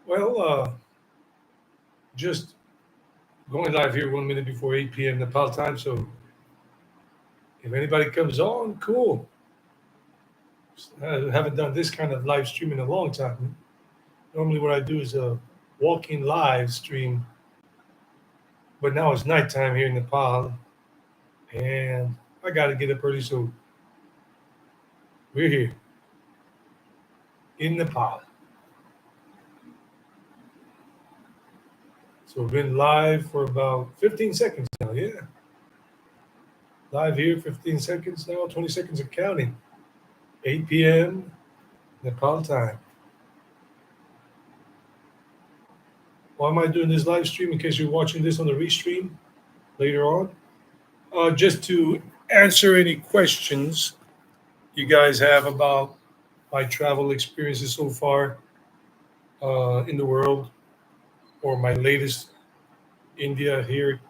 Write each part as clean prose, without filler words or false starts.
Well, just going live here 1 minute before 8 p.m. Nepal time. So if anybody comes on, cool. I haven't done this kind of live stream in a long time. Normally, what I do is a walking live stream, but now it's nighttime here in Nepal, and I got to get up early. So we're here in Nepal. So we've been live for about 15 seconds now. Yeah, live here, 15 seconds now, 20 seconds of counting. 8 p.m. Nepal time. Why am I doing this live stream? In case you're watching this on the restream later on, just to answer any questions you guys have about my travel experiences so far in the world, or my latest India here,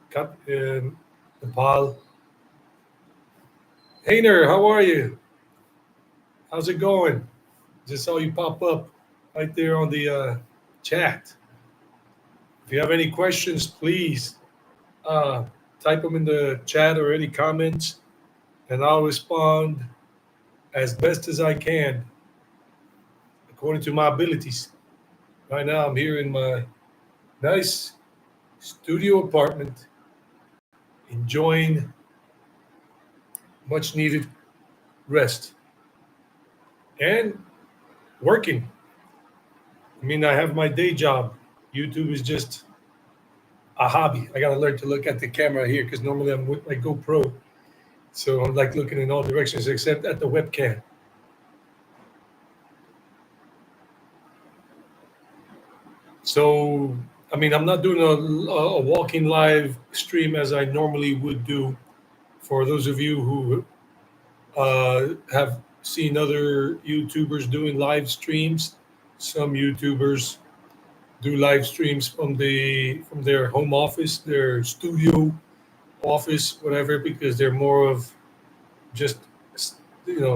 in Nepal. Hey there, how are you? How's it going? Just saw you pop up right there on the chat. If you have any questions, please uh, type them in the chat or any comments, and I'll respond as best as I can according to my abilities. Right now, I'm here in my nice studio apartment, enjoying much needed rest and working. I mean, I have my day job. YouTube is just a hobby. I got to learn to look at the camera here because normally I'm with my GoPro. So I'm like looking in all directions except at the webcam. So, I mean, I'm not doing a walking live stream as I normally would do. For those of you who have seen other YouTubers doing live streams, some YouTubers do live streams from their home office, their studio office, whatever, because they're more of just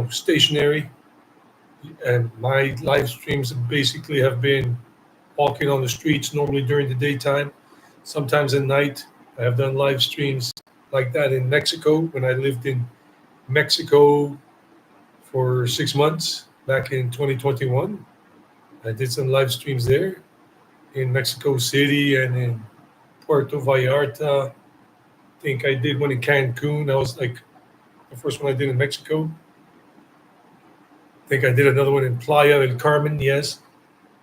stationary. And my live streams basically have been walking on the streets, normally during the daytime, sometimes at night. I have done live streams like that in Mexico when I lived in Mexico for 6 months back in 2021. I did some live streams there in Mexico City and in Puerto Vallarta. I think I did one in Cancun. That was like the first one I did in Mexico. I think I did another one in Playa del Carmen, yes,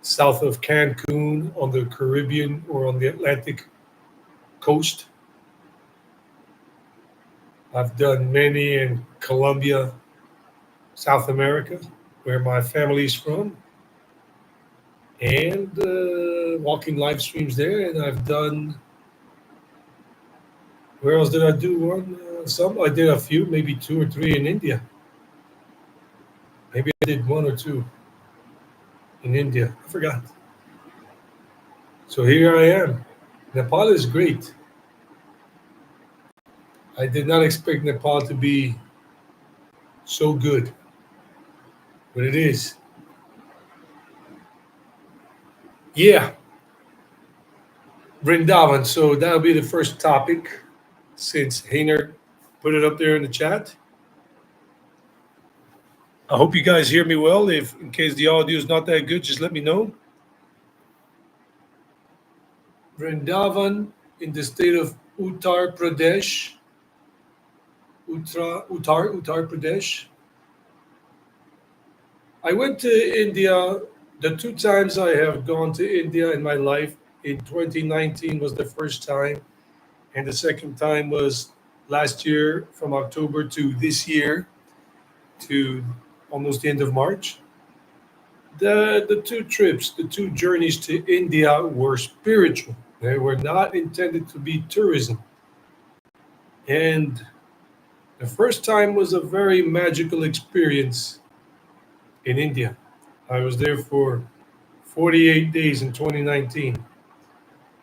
south of Cancun on the Caribbean or on the Atlantic coast. I've done many in Colombia, South America, where my family is from, and walking live streams there. And I've done, where else did I do one? Some I did a few, maybe two or three in India. Maybe I did one or two in India. I forgot. So here I am. Nepal is great. I did not expect Nepal to be so good, but it is. Yeah, Vrindavan. So that'll be the first topic since Hainer put it up there in the chat. I hope you guys hear me well. If in case the audio is not that good, just let me know. Vrindavan in the state of Uttar Pradesh. Uttar Pradesh. I went to India the two times I have gone to India in my life. In 2019 was the first time, and the second time was last year from October to this year to almost the end of March. The two trips, the two journeys to India were spiritual. They were not intended to be tourism. And the first time was a very magical experience in India. I was there for 48 days in 2019,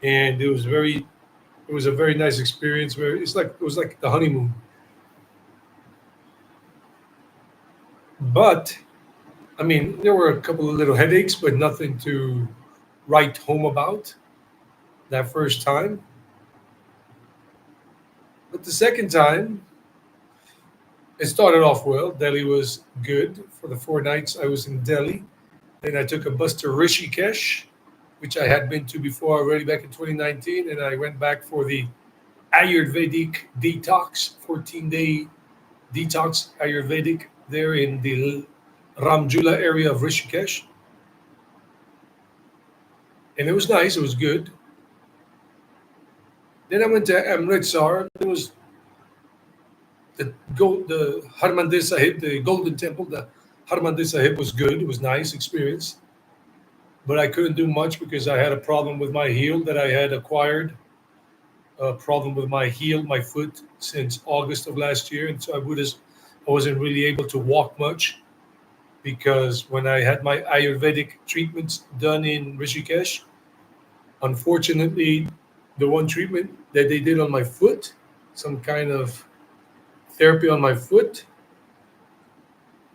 and it was a very nice experience. Where it was like the honeymoon. But I mean, there were a couple of little headaches, but nothing too write home about that first time. But the second time, it started off well. Delhi was good for the 4 nights I was in Delhi. Then I took a bus to Rishikesh, which I had been to before already back in 2019. And I went back for the Ayurvedic detox, 14-day detox Ayurvedic there in the Ramjula area of Rishikesh. And it was nice, it was good. Then I went to Amritsar. It was the Harmandir Sahib, the Golden Temple, the Harmandir Sahib was good. It was nice experience, but I couldn't do much because I had a problem with my heel that I had acquired. A problem with my heel, my foot, since August of last year, and so I wasn't really able to walk much because when I had my Ayurvedic treatments done in Rishikesh, unfortunately, the one treatment that they did on my foot, some kind of therapy on my foot,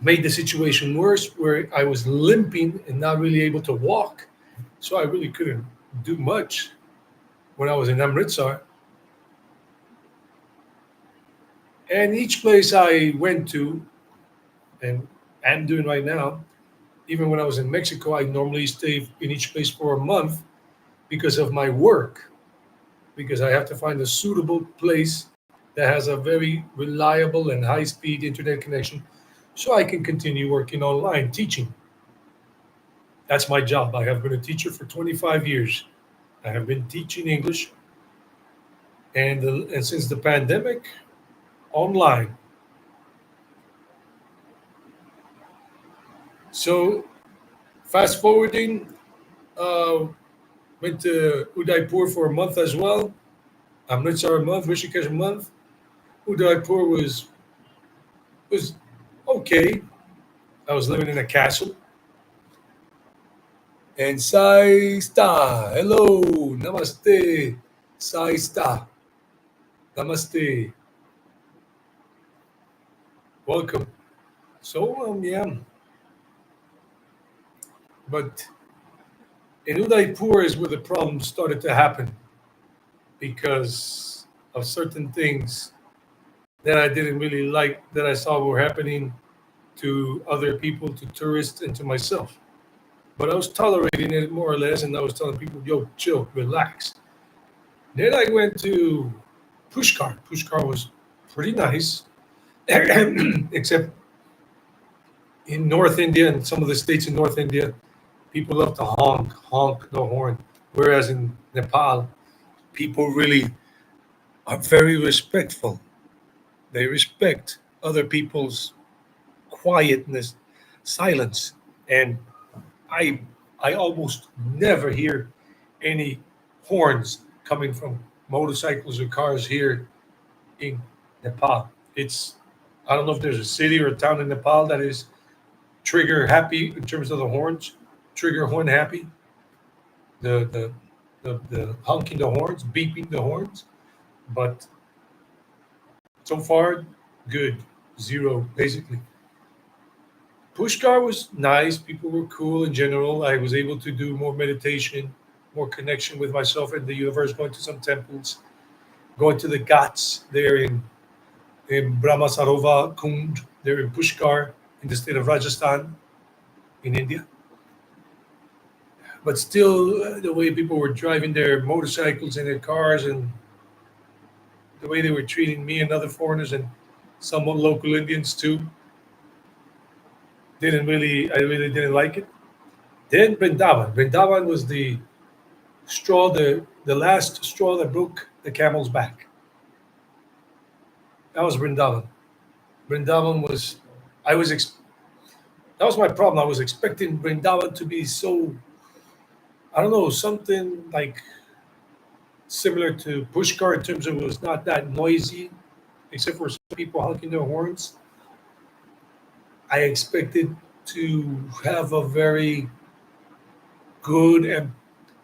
made the situation worse where I was limping and not really able to walk. So I really couldn't do much when I was in Amritsar. And each place I went to, and am doing right now, even when I was in Mexico, I normally stay in each place for a month because of my work, because I have to find a suitable place that has a very reliable and high speed internet connection so I can continue working online teaching. That's my job. I have been a teacher for 25 years. I have been teaching English, and since the pandemic, online. So, fast forwarding, uh, went to Udaipur for a month as well. Amritsar a month, Rishikesh a month. Udaipur was okay. I was living in a castle. And Sai Sta, hello, namaste, Sai Sta, namaste, welcome. So yeah, but in Udaipur is where the problems started to happen because of certain things that I didn't really like that I saw were happening to other people, to tourists, and to myself. But I was tolerating it more or less, and I was telling people, "Yo, chill, relax." Then I went to Pushkar. Pushkar was pretty nice, except in North India and some of the states in North India, people love to honk the horn. Whereas in Nepal, people really are very respectful. They respect other people's quietness, silence, and I I almost never hear any horns coming from motorcycles or cars here in Nepal. It's I don't know if there's a city or a town in Nepal that is trigger happy in terms of the horns, trigger horn happy, the the honking the horns, beeping the horns. But so far, good, zero basically. Pushkar was nice. People were cool in general. I was able to do more meditation, more connection with myself and the universe. Going to some temples, going to the Ghats there in Brahma Sarova Kund, there in Pushkar, in the state of Rajasthan, in India. But still, the way people were driving their motorcycles and their cars, and the way they were treating me and other foreigners and some local Indians too, I really didn't like it. Then Vrindavan. Vrindavan was the last straw that broke the camel's back. That was Vrindavan. Vrindavan was, I was, ex- that was my problem. I was expecting Vrindavan to be so, I don't know, something like similar to Pushkar in terms of it was not that noisy, except for some people honking their horns. I expected to have a very good and,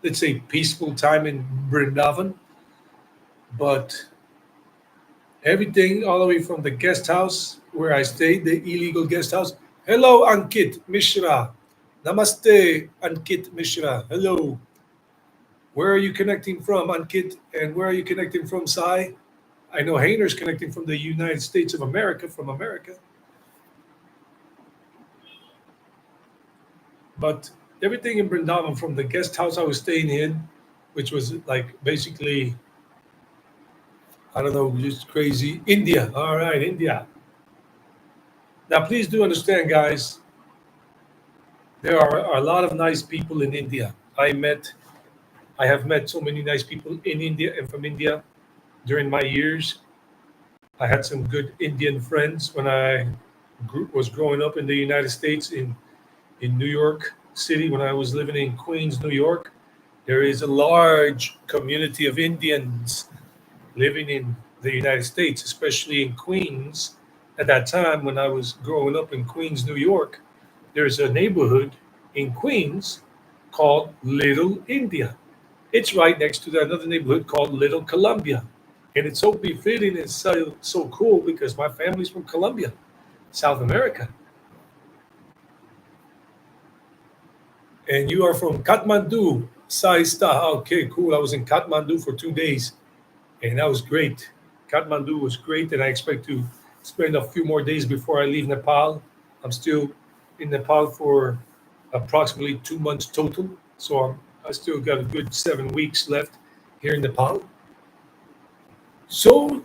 let's say, peaceful time in Vrindavan, but everything all the way from the guest house where I stayed, the illegal guest house. Hello, Ankit Mishra. Namaste, Ankit Mishra. Hello. Where are you connecting from, Ankit? And where are you connecting from, Sai? I know Hayner's connecting from the United States of America, from America. But everything in Brindavan, from the guest house I was staying in, which was like basically, I don't know, just crazy. India. All right, India. Now, please do understand, guys, there are a lot of nice people in India. I have met so many nice people in India and from India during my years. I had some good Indian friends when I was growing up in the United States in New York City when I was living in Queens, New York. There is a large community of Indians living in the United States, especially in Queens. At that time, when I was growing up in Queens, New York, there's a neighborhood in Queens called Little India. It's right next to another neighborhood called Little Columbia. And it's so befitting and so cool because my family's from Colombia, South America. And you are from Kathmandu, Saista. Okay, cool. I was in Kathmandu for 2 days, and that was great. Kathmandu was great, and I expect to spend a few more days before I leave Nepal. I'm still in Nepal for approximately 2 months total, so I still got a good 7 weeks left here in Nepal. So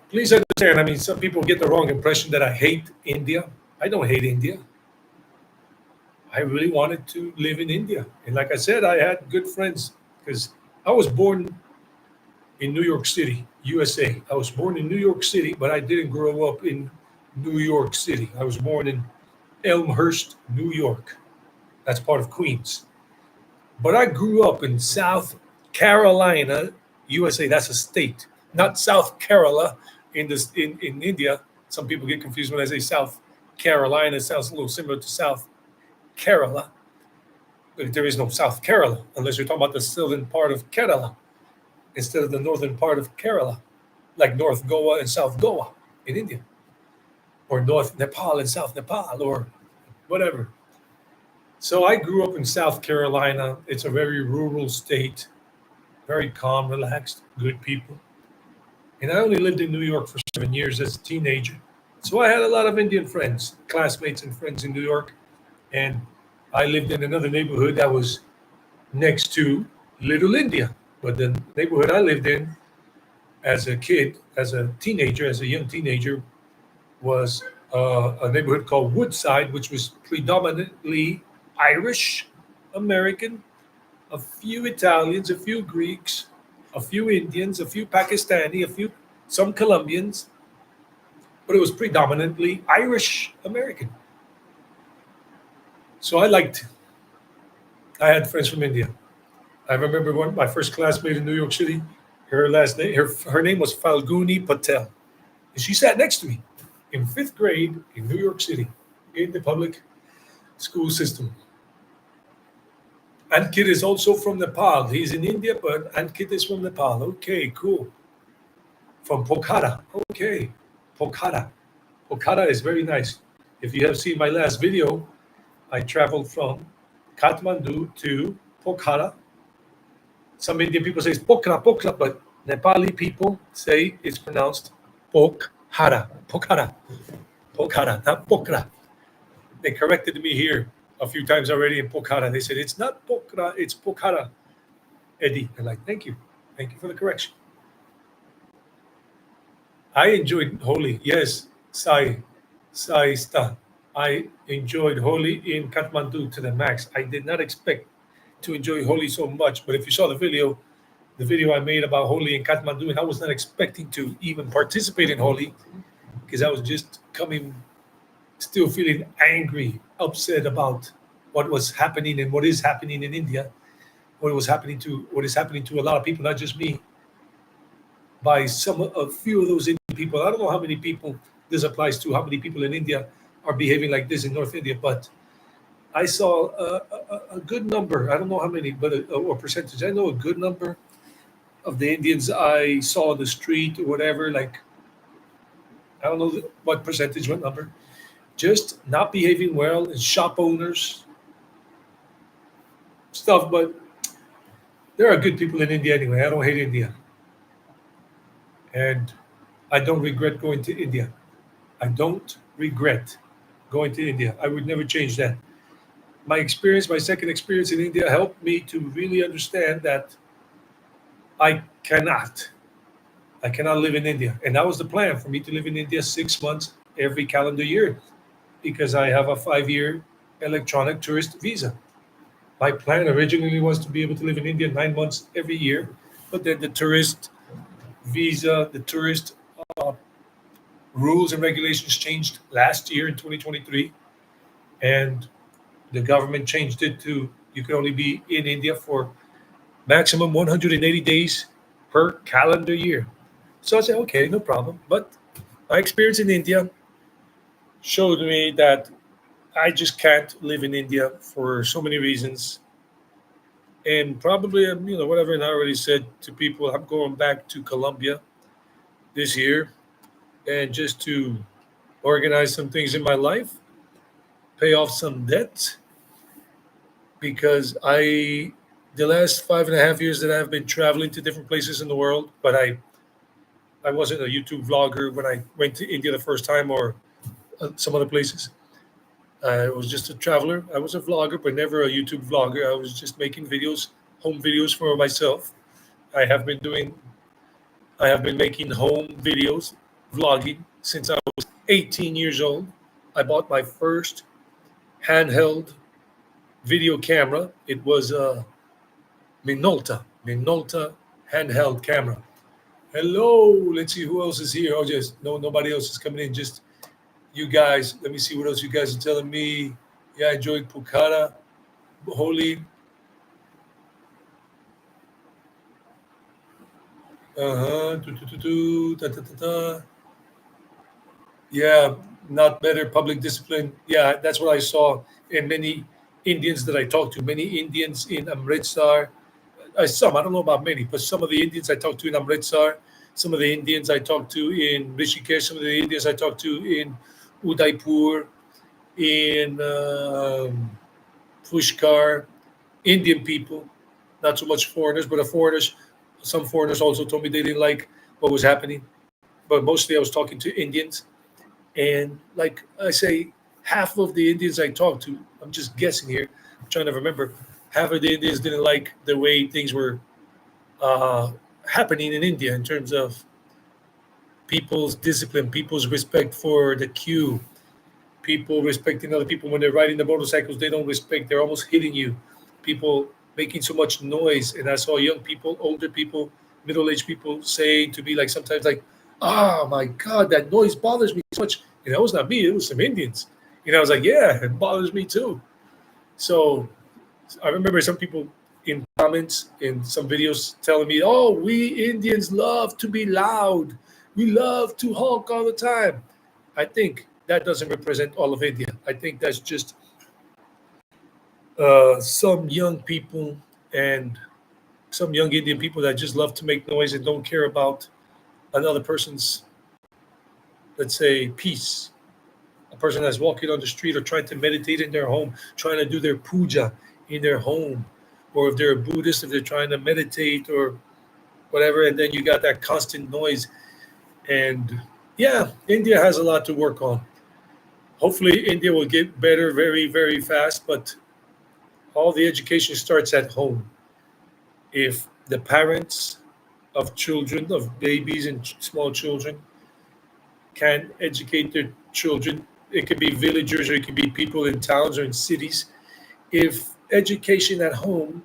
please understand. I mean, some people get the wrong impression that I hate India. I don't hate India. I really wanted to live in India. And like I said, I had good friends because I was born in New York City, USA. I was born in New York City, but I didn't grow up in New York City. I was born in Elmhurst, New York. That's part of Queens. But I grew up in South Carolina, USA. That's a state, not South Kerala in India. Some people get confused when I say South Carolina. It sounds a little similar to South Kerala. But there is no South Kerala unless you're talking about the southern part of Kerala instead of the northern part of Kerala, like North Goa and South Goa in India, or North Nepal and South Nepal, or whatever. So I grew up in South Carolina. It's a very rural state, very calm, relaxed, good people. And I only lived in New York for 7 years as a teenager. So I had a lot of Indian friends, classmates, and friends in New York. And I lived in another neighborhood that was next to Little India. But the neighborhood I lived in as a kid, as a teenager, as a young teenager, was a neighborhood called Woodside, which was predominantly Irish American, a few Italians, a few Greeks, a few Indians, a few Pakistani, a few some Colombians, but it was predominantly Irish American. So I had friends from India. I remember one my first classmate in New York City. Her name was Falguni Patel, and she sat next to me in fifth grade in New York City in the public school system. Ankit is also from Nepal. He's in India, but Ankit is from Nepal. Okay, cool. From Pokhara. Okay, Pokhara. Pokhara is very nice. If you have seen my last video, I traveled from Kathmandu to Pokhara. Some Indian people say it's Pokhara, Pokhara, but Nepali people say it's pronounced Pokhara, Pokhara, Pokhara, not Pokhara. They corrected me here a few times already in Pokhara. They said it's not Pokhara, it's Pokhara, Eddie. I'm like, thank you for the correction. I enjoyed Holi. Yes, Sai Sta. I enjoyed Holi in Kathmandu to the max. I did not expect to enjoy Holi so much, but if you saw the video I made about Holi in Kathmandu, and I was not expecting to even participate in Holi because I was just coming, still feeling angry, upset about what was happening and what is happening in India, what is happening to a lot of people, not just me, by a few of those Indian people. I don't know how many people this applies to, how many people in India are behaving like this in North India, but I saw a good number. I don't know how many, but or percentage. I know a good number of the Indians I saw on the street or whatever. Like I don't know what percentage, what number, just not behaving well, and shop owners stuff. But There are good people in India anyway. I don't hate India, and I don't regret going to India. I don't regret going to India. I would never change that. My experience, my second experience in India, helped me to really understand that I cannot, I cannot live in India, and that was the plan for me to live in India 6 months every calendar year because I have a 5 year electronic tourist visa. My plan originally was to be able to live in India 9 months every year, but then the tourist visa, the tourist uh, rules and regulations changed last year in 2023, and the government changed it to you can only be in India for maximum 180 days per calendar year. So I said, okay, no problem. But my experience in India showed me that I just can't live in India for so many reasons. And probably, whatever, and I already said to people, I'm going back to Colombia this year and just to organize some things in my life, pay off some debt, because the last 5.5 years that I've been traveling to different places in the world, but I wasn't a YouTube vlogger when I went to India the first time or some other places. I was just a traveler. I was a vlogger, but never a YouTube vlogger. I was just making videos, home videos for myself. I have been doing, I have been making home videos, vlogging since I was 18 years old. I bought my first handheld video camera. It was a Minolta handheld camera. Hello, let's see who else is here. Oh, just no, nobody else is coming in. Just you guys. Let me see what else you guys are telling me. Yeah, I enjoyed Pukara, Holy. Uh huh. Yeah, not better public discipline. Yeah, that's what I saw in many Indians that I talked to. Many Indians in Amritsar. I don't know about many, but some of the Indians I talked to in Amritsar, some of the Indians I talked to in Rishikesh, some of the Indians I talked to in Udaipur, in Pushkar, Indian people, not so much foreigners, but foreigners. Some foreigners also told me they didn't like what was happening, but mostly I was talking to Indians. And like I say, half of the Indians I talked to, I'm just guessing here, I'm trying to remember, half of the Indians didn't like the way things were uh, happening in India in terms of people's discipline, people's respect for the queue, people respecting other people when they're riding the motorcycles. They don't respect; they're almost hitting you. People making so much noise, and I saw young people, older people, middle-aged people saying to me like sometimes like, "Oh my God, that noise bothers me so much." And that was not me; it was some Indians. I was like, "Yeah, it bothers me too." So I remember some people in comments in some videos telling me, "Oh, we Indians love to be loud. We love to honk all the time." I think that doesn't represent all of India. I think that's just some young people and some young Indian people that just love to make noise and don't care about another person's, let's say, peace. A person that's walking on the street or trying to meditate in their home, trying to do their puja in their home, or if they're a Buddhist, if they're trying to meditate or whatever, and then you got that constant noise. And yeah, India has a lot to work on. Hopefully, India will get better very, very fast, but all the education starts at home. If the parents of children, of babies and small children, can educate their children, it could be villagers or it could be people in towns or in cities. If education at home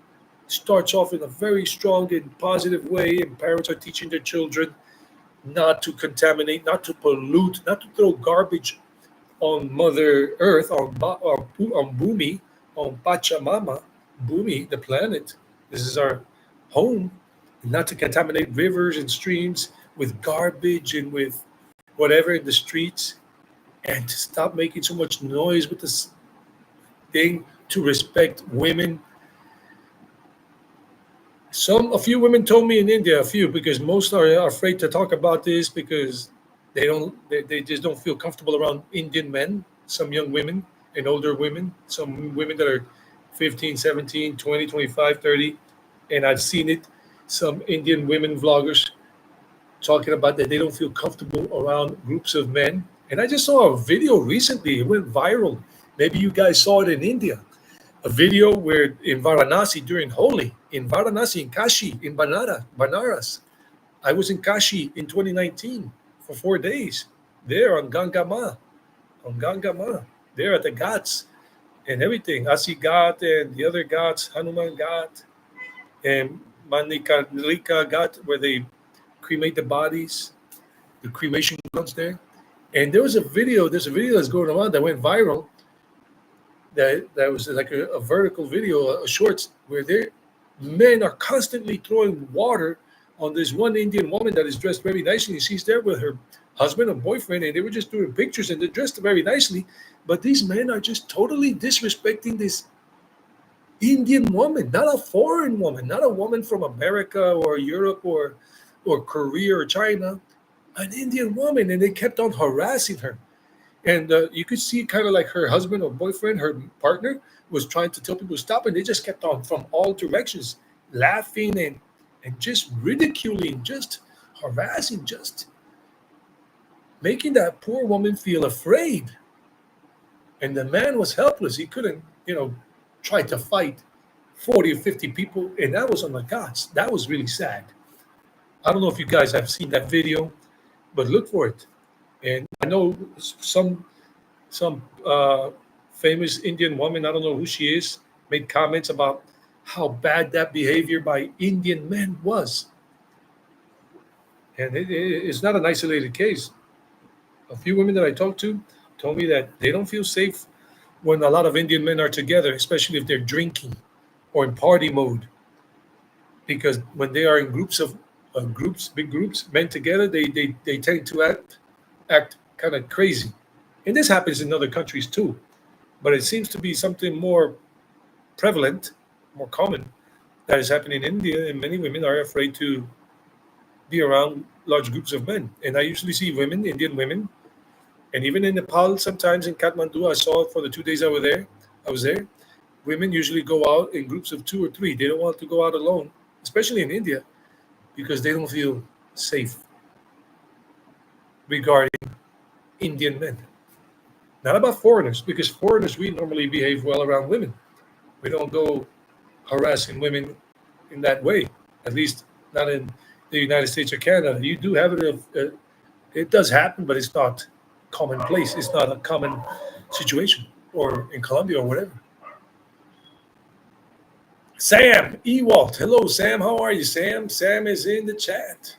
starts off in a very strong and positive way, and parents are teaching their children not to contaminate, not to pollute, not to throw garbage on Mother Earth, on Bumi, on Pachamama, Bumi, the planet. This is our home. Not to contaminate rivers and streams with garbage and with whatever in the streets, and to stop making so much noise with this thing. To respect women. A few women told me in India, a few, because most are afraid to talk about this because they just don't feel comfortable around Indian men. Some young women and older women, some women that are 15, 17, 20, 25, 30. and I've seen it. Some Indian women vloggers talking about that they don't feel comfortable around groups of men. And I just saw a video recently. It went viral. Maybe you guys saw it in India. A video where in Varanasi during Holi, in Varanasi, in Kashi, in Banaras. I was in Kashi in 2019 for 4 days there on Ganga Ma, there at the Ghats and everything. Asi Ghat and the other Ghats, Hanuman Ghat and Manikarnika Ghat, where they cremate the bodies, the cremation grounds there. And there's a video that's going around that went viral that was like a vertical video, a shorts, where men are constantly throwing water on this one Indian woman that is dressed very nicely. She's there with her husband or boyfriend, and they were just doing pictures, and they're dressed very nicely. But these men are just totally disrespecting this Indian woman, not a foreign woman, not a woman from America or Europe or Korea or China, an Indian woman, and they kept on harassing her. And you could see kind of like her husband or boyfriend, her partner, was trying to tell people to stop, and they just kept on from all directions, laughing and just ridiculing, just harassing, just making that poor woman feel afraid. And the man was helpless. He couldn't, try to fight 40 or 50 people, and that was on the gods. That was really sad. I don't know if you guys have seen that video, but look for it. And I know some famous Indian woman, I don't know who she is, made comments about how bad that behavior by Indian men was. And it's not an isolated case. A few women that I talked to told me that they don't feel safe when a lot of Indian men are together, especially if they're drinking or in party mode. Because when they are in big groups, men together, they tend to act kind of crazy. And this happens in other countries too. But it seems to be something more prevalent, more common that is happening in India, and many women are afraid to be around large groups of men. And I usually see women, Indian women, and even in Nepal, sometimes in Kathmandu, I saw it for the 2 days I was there. I was there. Women usually go out in groups of two or three. They don't want to go out alone, especially in India, because they don't feel safe regarding Indian men. Not about foreigners, because foreigners we normally behave well around women. We don't go harassing women in that way. At least not in the United States or Canada. You do have it. It does happen, but it's not commonplace. It's not a common situation, or in Colombia or whatever. Sam Ewalt, hello Sam. How are you, Sam? Sam is in the chat.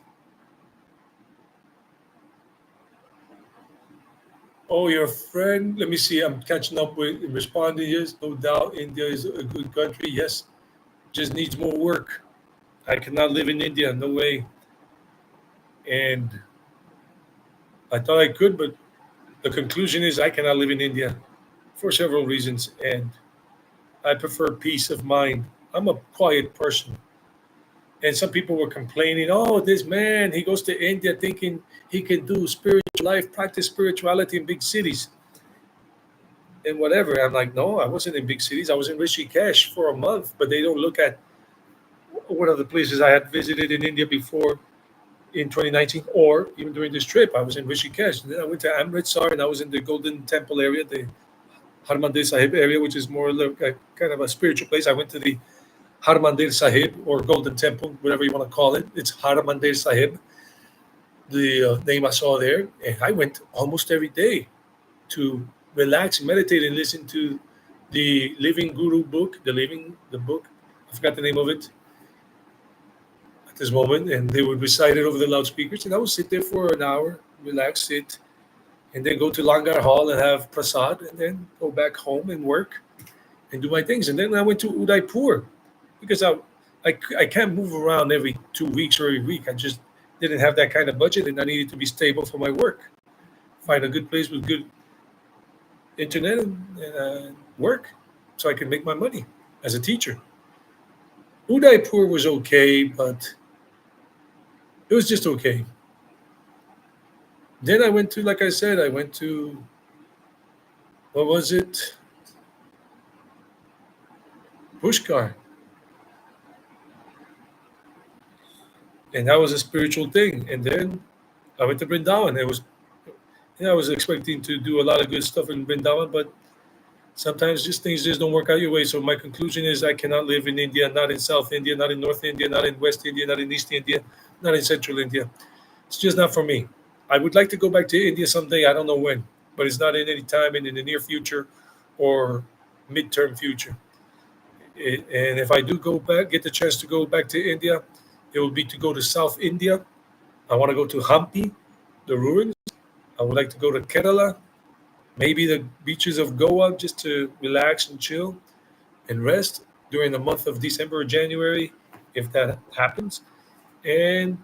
Oh, your friend. Let me see. I'm catching up with responding. Yes, no doubt. India is a good country. Yes, just needs more work. I cannot live in India. No way. And I thought I could, but the conclusion is I cannot live in India for several reasons. And I prefer peace of mind. I'm a quiet person. And some people were complaining, oh, this man, he goes to India thinking he can do spiritual life, practice spirituality in big cities and whatever. I'm like, no, I wasn't in big cities. I was in Rishikesh for a month, but they don't look at one of the places I had visited in India before in 2019, or even during this trip. I was in Rishikesh. Then I went to Amritsar, and I was in the Golden Temple area, the Harmandir Sahib area, which is more like a kind of a spiritual place. I went to the Harmandir Sahib or Golden Temple, whatever you want to call it. It's Harmandir Sahib, the name I saw there. And I went almost every day to relax, meditate, and listen to the Living Guru book, the book. I forgot the name of it at this moment. And they would recite it over the loudspeakers. And I would sit there for an hour, relax, sit, and then go to Langar Hall and have prasad, and then go back home and work and do my things. And then I went to Udaipur because I can't move around every 2 weeks or every week. I just didn't have that kind of budget, and I needed to be stable for my work. Find a good place with good internet and work so I can make my money as a teacher. Udaipur was okay, but it was just okay. Then I went to, like I said, I went to, what was it? Pushkar. and that was a spiritual thing. And then I went to Brindavan. It was, I was expecting to do a lot of good stuff in Brindavan, but sometimes just things just don't work out your way. So my conclusion is I cannot live in India, not in South India, not in North India, not in West India, not in East India, not in Central India. It's just not for me. I would like to go back to India someday. I don't know when, but it's not in any time in the near future or midterm future. And if I do go back, get the chance to go back to India, it will be to go to South India. I want to go to Hampi, the ruins. I would like to go to Kerala, maybe the beaches of Goa, just to relax and chill and rest during the month of December or January, if that happens. And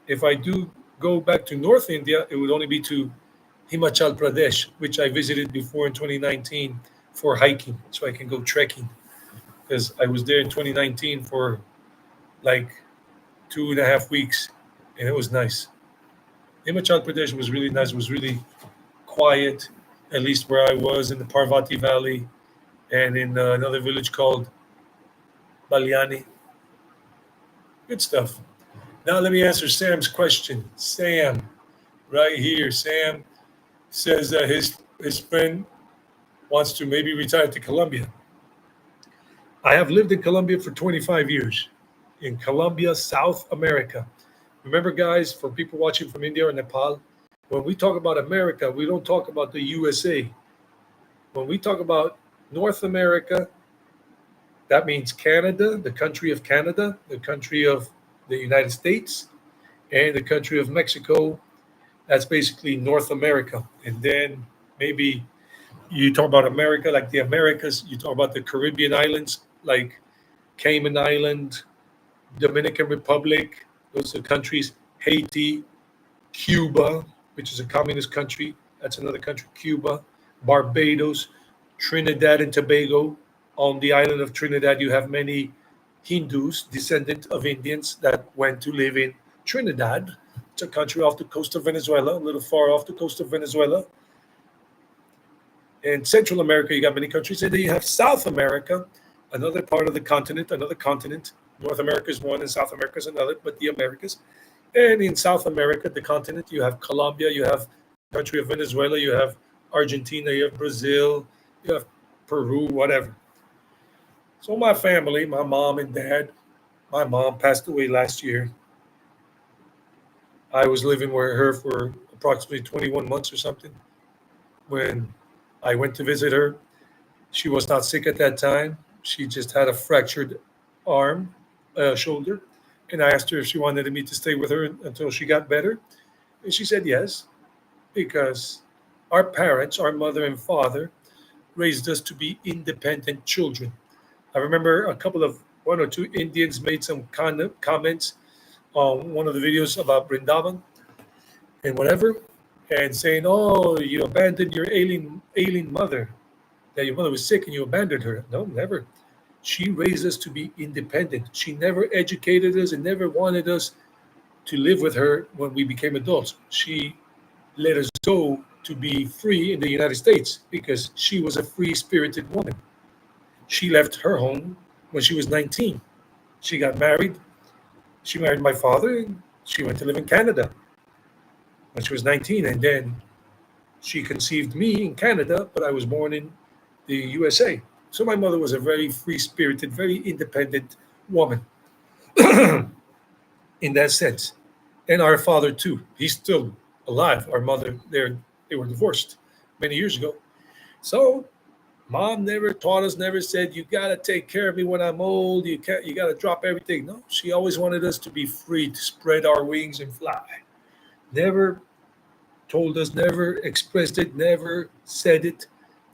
if I do go back to North India, it would only be to Himachal Pradesh, which I visited before in 2019 for hiking, so I can go trekking. Because I was there in 2019 for like 2.5 weeks, and it was nice. Himachal Pradesh was really nice. It was really quiet, at least where I was in the Parvati Valley and in another village called Balyani. Good stuff. Now let me answer Sam's question. Sam, right here. Sam says that his friend wants to maybe retire to Colombia. I have lived in Colombia for 25 years. In Colombia, South America. Remember, guys, for people watching from India or Nepal, when we talk about America, we don't talk about the USA. When we talk about North America, that means Canada, the country of Canada, the country of the United States, and the country of Mexico. That's basically North America. And then maybe you talk about America, like the Americas, you talk about the Caribbean islands, like Cayman Island, Dominican Republic, those are countries, Haiti, Cuba, which is a communist country. That's another country, Cuba, Barbados, Trinidad and Tobago. On the island of Trinidad, you have many Hindus, descendant of Indians that went to live in Trinidad. It's a country off the coast of Venezuela, a little far off the coast of Venezuela. In Central America, you got many countries. And then you have South America, another part of the continent, another continent. North America is one and South America is another, but the Americas. And in South America, the continent, you have Colombia, you have the country of Venezuela, you have Argentina, you have Brazil, you have Peru, whatever. So my family, my mom and dad, my mom passed away last year. I was living with her for approximately 21 months or something. When I went to visit her, she was not sick at that time. She just had a fractured arm, shoulder. And I asked her if she wanted me to stay with her until she got better. And she said yes, because our parents, our mother and father, raised us to be independent children. I remember a couple of one or two Indians made some comments on one of the videos about Brindavan and whatever, and saying, "Oh, you abandoned your ailing mother. That your mother was sick and you abandoned her." No, never. She raised us to be independent. She never educated us and never wanted us to live with her when we became adults. She let us go to be free in the United States because she was a free spirited woman. She left her home when she was 19. She got married. She married my father and she went to live in Canada when she was 19. And then she conceived me in Canada, but I was born in the USA. So my mother was a very free spirited, very independent woman in that sense. And our father too. He's still alive. Our mother, they were divorced many years ago. So mom never taught us, never said, you gotta take care of me when I'm old. You gotta drop everything. No, she always wanted us to be free, to spread our wings and fly. Never told us, never expressed it, never said it,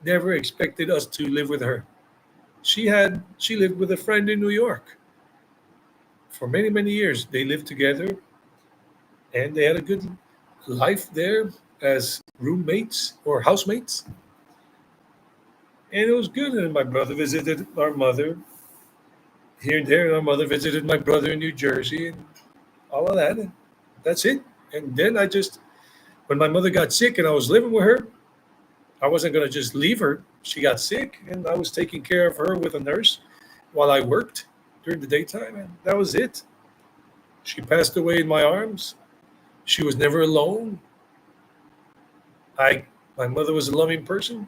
never expected us to live with her. She lived with a friend in New York for many, many years. They lived together and they had a good life there as roommates or housemates. And it was good. And my brother visited our mother here and there. And our mother visited my brother in New Jersey and all of that. And that's it. And then when my mother got sick and I was living with her, I wasn't going to just leave her. She got sick and I was taking care of her with a nurse while I worked during the daytime. And that was it. She passed away in my arms. She was never alone. I, my mother was a loving person,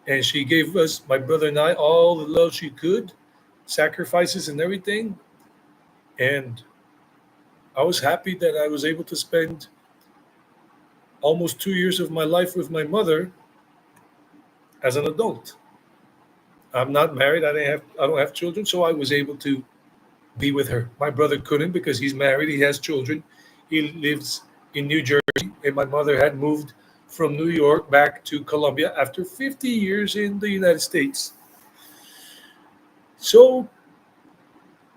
and she gave us, my brother and I, all the love she could, sacrifices and everything. And I was happy that I was able to spend almost 2 years of my life with my mother as an adult. I'm not married. I don't have children, so I was able to be with her. My brother couldn't because he's married. He has children. He lives in New Jersey, and my mother had moved from New York back to Colombia after 50 years in the United States. So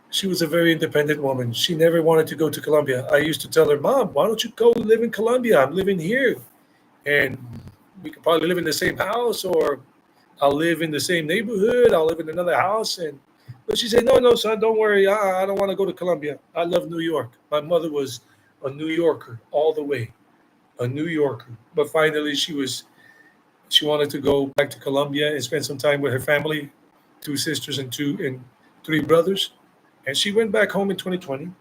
she was a very independent woman. She never wanted to go to Colombia. I used to tell her, Mom, why don't you go live in Colombia? I'm living here, and we could probably live in the same house, or I'll live in the same neighborhood. I'll live in another house. And but she said, No, no, son, don't worry. I don't want to go to Colombia. I love New York. My mother was a New Yorker all the way, a New Yorker. But finally, she wanted to go back to Colombia and spend some time with her family, two sisters and three brothers. And she went back home in 2020.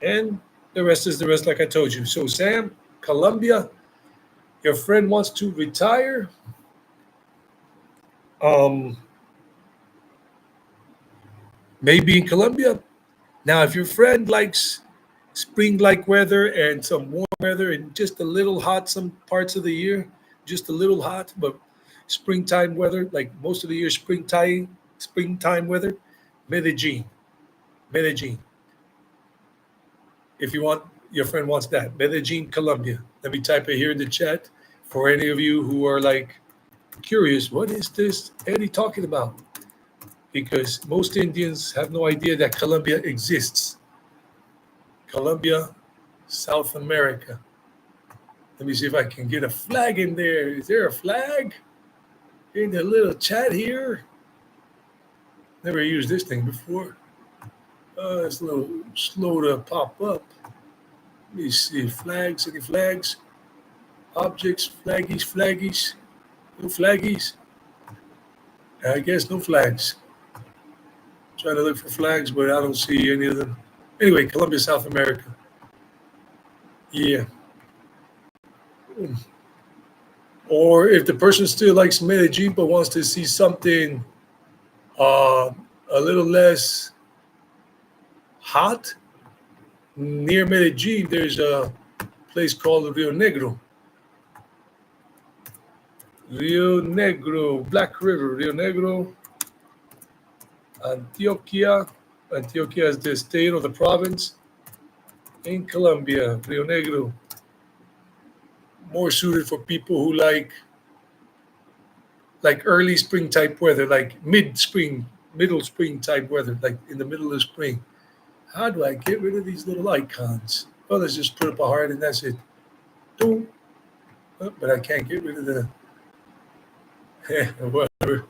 And the rest is the rest, like I told you. So, Sam, Colombia, your friend wants to retire. Um, Maybe in Colombia. Now, if your friend likes spring-like weather and some warm weather and just a little hot some parts of the year, just a little hot, but springtime weather, like most of the year, springtime weather, Medellin, Medellin. If you want, your friend wants that, Medellin, Colombia. Let me type it here in the chat for any of you who are like curious. What is this Eddie talking about? Because most Indians have no idea that Colombia exists. Colombia, South America. Let me see if I can get a flag in there. Is there a flag in the little chat here? Never used this thing before. It's a little slow to pop up. Let me see. Flags, any flags? Objects, flaggies. No flaggies? I guess no flags. Trying to look for flags, but I don't see any of them. Anyway, Colombia, South America. Yeah. Or if the person still likes Medellin but wants to see something uh, a little less hot, near Medellin, there's a place called Rio Negro. Rio Negro, Black River, Rio Negro, Antioquia. Antioquia is the state or the province in Colombia, Rio Negro. More suited for people who like early spring type weather, like mid spring, middle spring type weather, like in the middle of spring. How do I get rid of these little icons? Oh, let's just put up a heart and that's it. Boom. Oh, but I can't get rid of the whatever.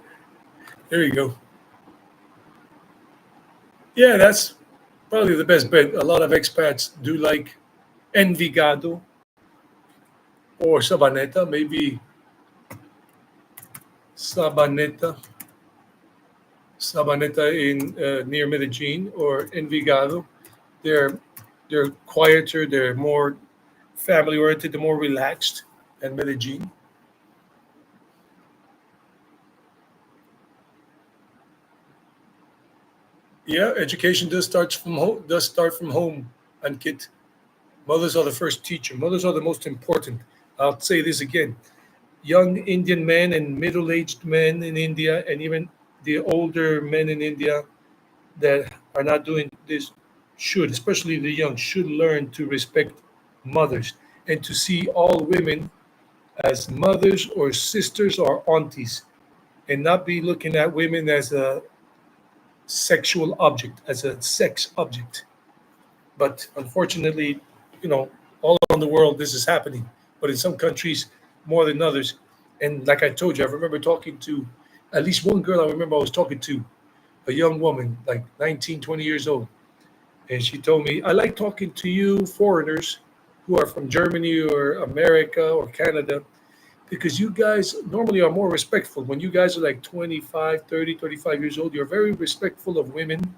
There you go. Yeah, that's probably the best bet. A lot of expats do like Envigado or Sabaneta, maybe Sabaneta, Sabaneta in near Medellin or Envigado. They're they're quieter, they're more family oriented, they're more relaxed than Medellin. Yeah, education does start from home. Does start from home, and kid. Mothers are the first teacher. Mothers are the most important. I'll say this again: young Indian men and middle-aged men in India, and even the older men in India that are not doing this should, especially the young, should learn to respect mothers and to see all women as mothers or sisters or aunties, and not be looking at women as a sexual object, as a sex object. But unfortunately, you know, all around the world this is happening, but in some countries more than others. And like I told you, I remember talking to at least one girl. I remember I was talking to a young woman, like 19, 20 years old. And she told me, I like talking to you foreigners who are from Germany or America or Canada because you guys normally are more respectful. When you guys are like 25, 30, 35 years old, you're very respectful of women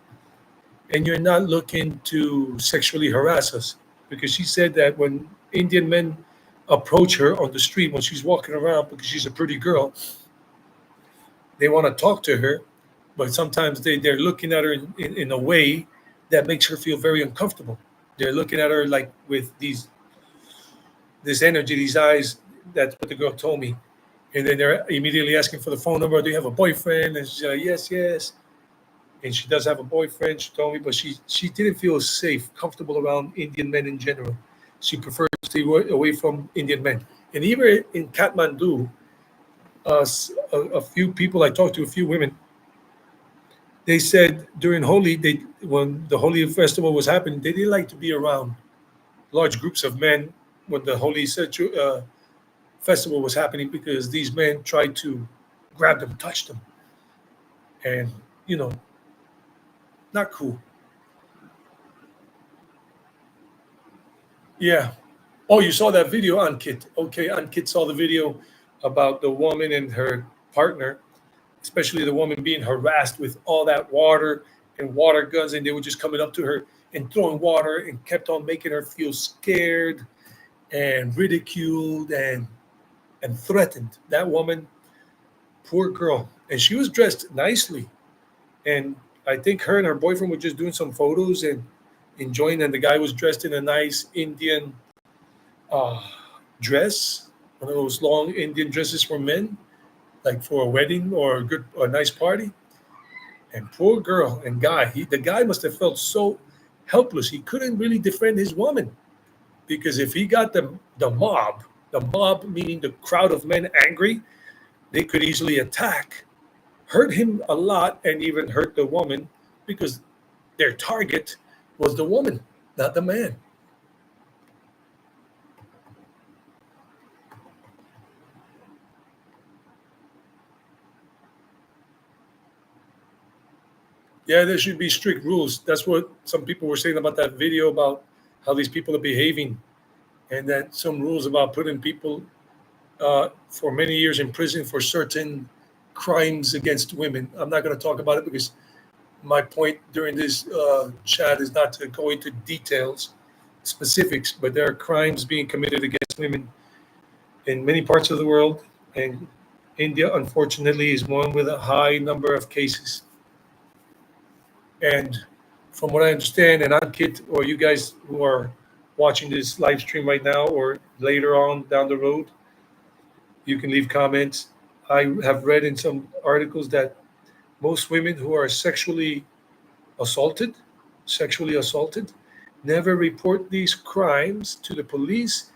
and you're not looking to sexually harass us. Because she said that when Indian men approach her on the street when she's walking around because she's a pretty girl, they want to talk to her, but sometimes they're looking at her in a way that makes her feel very uncomfortable. They're looking at her like with this energy, these eyes. That's what the girl told me. And then they're immediately asking for the phone number. Do you have a boyfriend? And she's like, yes, yes. And she does have a boyfriend, she told me, but she didn't feel safe, comfortable around Indian men in general. She preferred to stay away from Indian men. And even in Kathmandu, a few people I talked to, a few women, they said during Holi, when the Holi festival was happening, they didn't like to be around large groups of men when the festival was happening because these men tried to grab them, touch them, and you know, not cool. Yeah. Oh, you saw that video, Ankit. Okay, Ankit saw the video about the woman and her partner, especially the woman being harassed with all that water and water guns, and they were just coming up to her and throwing water and kept on making her feel scared and ridiculed and threatened. That woman, poor girl. And she was dressed nicely. And I think her and her boyfriend were just doing some photos and enjoying, and the guy was dressed in a nice Indian uh, dress, one of those long Indian dresses for men, like for a wedding or a nice party. And poor girl and guy, the guy must have felt so helpless. He couldn't really defend his woman because if he got the mob meaning the crowd of men angry, they could easily attack, hurt him a lot, and even hurt the woman because their target was the woman, not the man. Yeah, there should be strict rules. That's what some people were saying about that video about how these people are behaving, and that some rules about putting people for many years in prison for certain crimes against women. I'm not going to talk about it because my point during this chat is not to go into details, specifics, but there are crimes being committed against women in many parts of the world, and India, unfortunately, is one with a high number of cases. And from what I understand, and Ankit, or you guys who are watching this live stream right now or later on down the road, you can leave comments. I have read in some articles that most women who are assaulted, sexually assaulted, never report these crimes to the police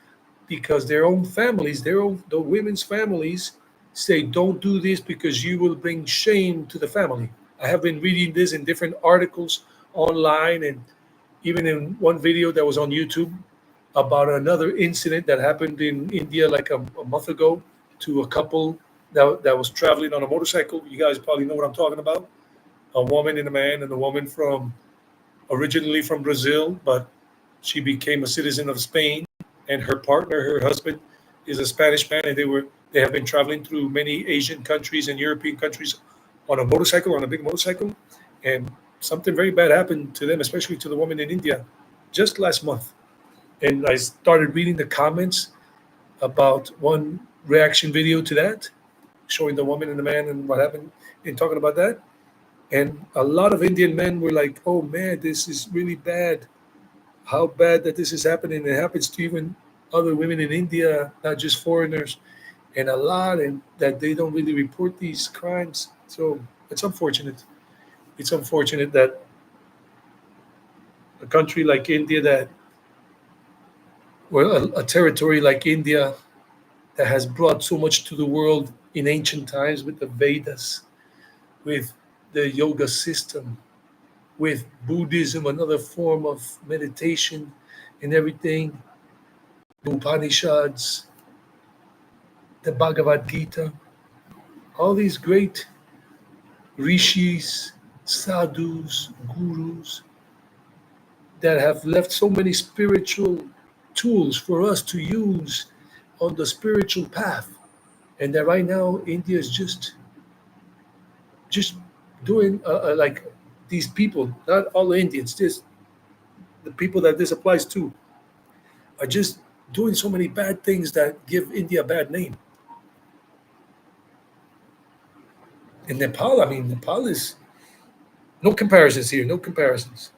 because their own families, the women's families, say don't do this because you will bring shame to the family. I have been reading this in different articles online and even in one video that was on YouTube about another incident that happened in India like a month ago to a couple that was traveling on a motorcycle. You guys probably know what I'm talking about. A woman and a man, and the woman from originally from Brazil, but she became a citizen of Spain, and her partner, her husband, is a Spanish man, and they have been traveling through many Asian countries and European countries on a motorcycle, on a big motorcycle, and something very bad happened to them, especially to the woman in India, just last month. And I started reading the comments about one reaction video to that, showing the woman and the man and what happened, and talking about that. And a lot of Indian men were like, "Oh man, this is really bad. How bad that this is happening. It happens to even other women in India, not just foreigners, and a lot, and that they don't really report these crimes." So it's unfortunate. It's unfortunate that a country like India, a territory like India, that has brought so much to the world in ancient times with the Vedas, with the yoga system, with Buddhism, another form of meditation and everything, the Upanishads, the Bhagavad Gita, all these great rishis, sadhus, gurus that have left so many spiritual tools for us to use on the spiritual path. And that right now India is just doing like these people, not all Indians, just the people that this applies to, are just doing so many bad things that give India a bad name. In Nepal, I mean, Nepal is no comparisons here, no comparisons.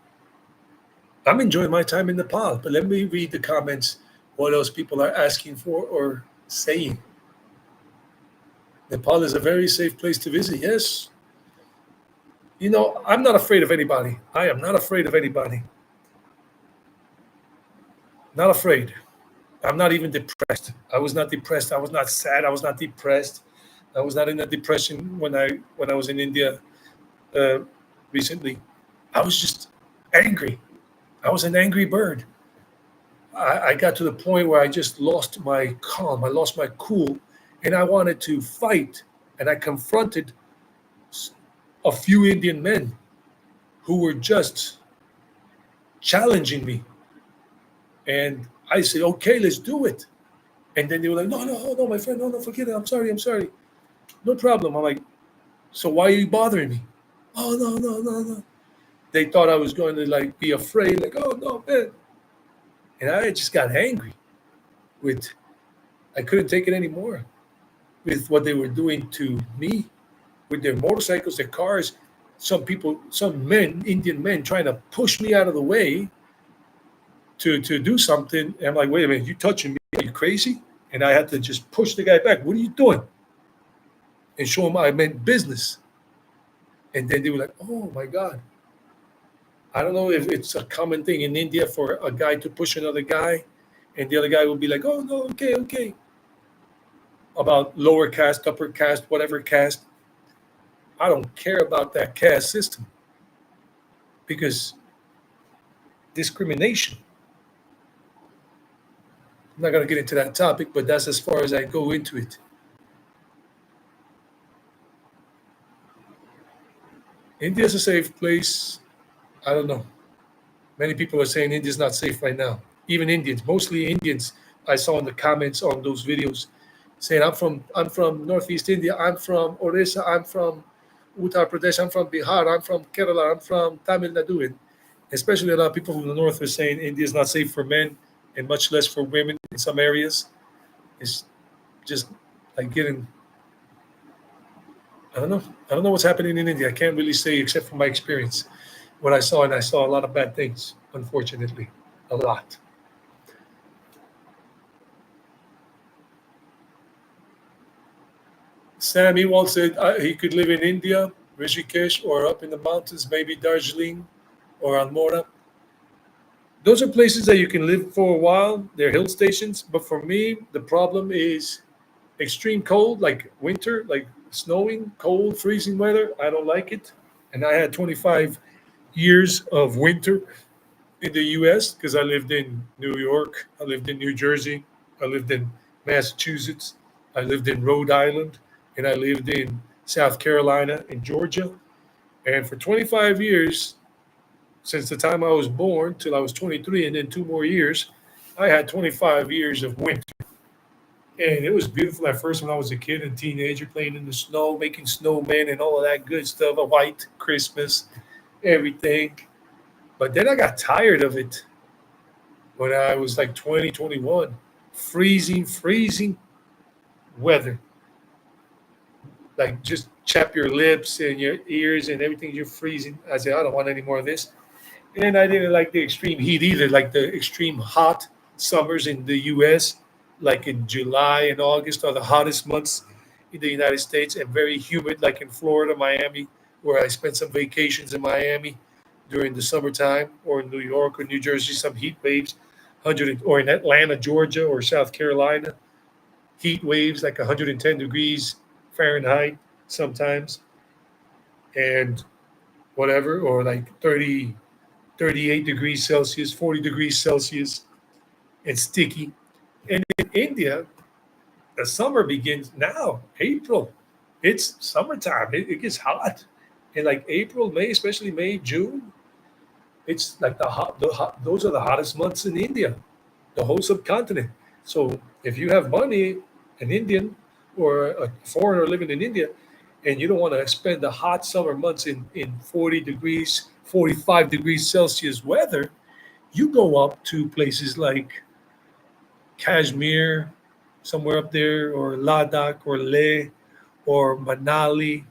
I'm enjoying my time in Nepal, but let me read the comments. What else people are asking for or saying? Nepal is a very safe place to visit. Yes, I'm not afraid of anybody. I am not afraid of anybody. Not afraid. I'm not even depressed. I was not depressed. I was not sad. I was not depressed. I was not in a depression when I was in India uh, recently. I was just angry. I was an angry bird. I got to the point where I just lost my calm. I lost my cool, and I wanted to fight. And I confronted a few Indian men who were just challenging me. And I said, "Okay, let's do it." And then they were like, "No, no, no, my friend, no, no, forget it. I'm sorry, I'm sorry. No problem." I'm like, "So why are you bothering me?" "Oh, no, no, no, no." They thought I was going to like be afraid, like, "Oh no, man." And I just got angry with I couldn't take it anymore with what they were doing to me with their motorcycles, their cars. Some people, some men, Indian men, trying to push me out of the way to do something. And I'm like, "Wait a minute, you touching me? Are you crazy?" And I had to just push the guy back. "What are you doing?" And show him I meant business. And then they were like, "Oh my God." I don't know if it's a common thing in India for a guy to push another guy, and the other guy will be like, "Oh no, okay, okay." About lower caste, upper caste, whatever caste. I don't care about that caste system because discrimination. I'm not going to get into that topic, but that's as far as I go into it. India is a safe place. I don't know. Many people are saying India's not safe right now. Even Indians, mostly Indians, I saw in the comments on those videos saying, I'm from Northeast India, I'm from Orissa, I'm from Uttar Pradesh, I'm from Bihar, I'm from Kerala, I'm from Tamil Nadu." And especially a lot of people from the north are saying India is not safe for men and much less for women in some areas. It's just like getting I don't know. I don't know what's happening in India. I can't really say except from my experience. What I saw, and I saw a lot of bad things, unfortunately. A lot. Sam Ewald said he could live in India, Rishikesh, or up in the mountains, maybe Darjeeling or Almora. Those are places that you can live for a while. They're hill stations. But for me, the problem is extreme cold, like winter, like snowing, cold, freezing weather. I don't like it. And I had 25 years of winter in the US because I lived in New York, I lived in New Jersey, I lived in Massachusetts, I lived in Rhode Island, and I lived in South Carolina and Georgia. And for 25 years, since the time I was born till I was 23, and then 2 more years, I had 25 years of winter. And it was beautiful at first when I was a kid and teenager, playing in the snow, making snowmen and all of that good stuff, a white Christmas, everything. But then I got tired of it when I was like 20, 21. Freezing, freezing weather. Like just chap your lips and your ears and everything. You're freezing. I said, I don't want any more of this. And I didn't like the extreme heat either, like the extreme hot summers in the US, like in July and August are the hottest months in the United States, and very humid, like in Florida, Miami, where I spent some vacations in Miami during the summertime, or in New York or New Jersey, some heat waves, 100, or in Atlanta, Georgia, or South Carolina, heat waves like 110 degrees Fahrenheit sometimes, and whatever, or like 30, 38 degrees Celsius, 40 degrees Celsius, and sticky. And in India, the summer begins now, April. It's summertime. It gets hot. In like April, May, especially May, June, it's like those are the hottest months in India, the whole subcontinent. So if you have money, an Indian or a foreigner living in India, and you don't want to spend the hot summer months in 40 degrees, 45 degrees Celsius weather, you go up to places like Kashmir, somewhere up there, or Ladakh, or Leh, or Manali,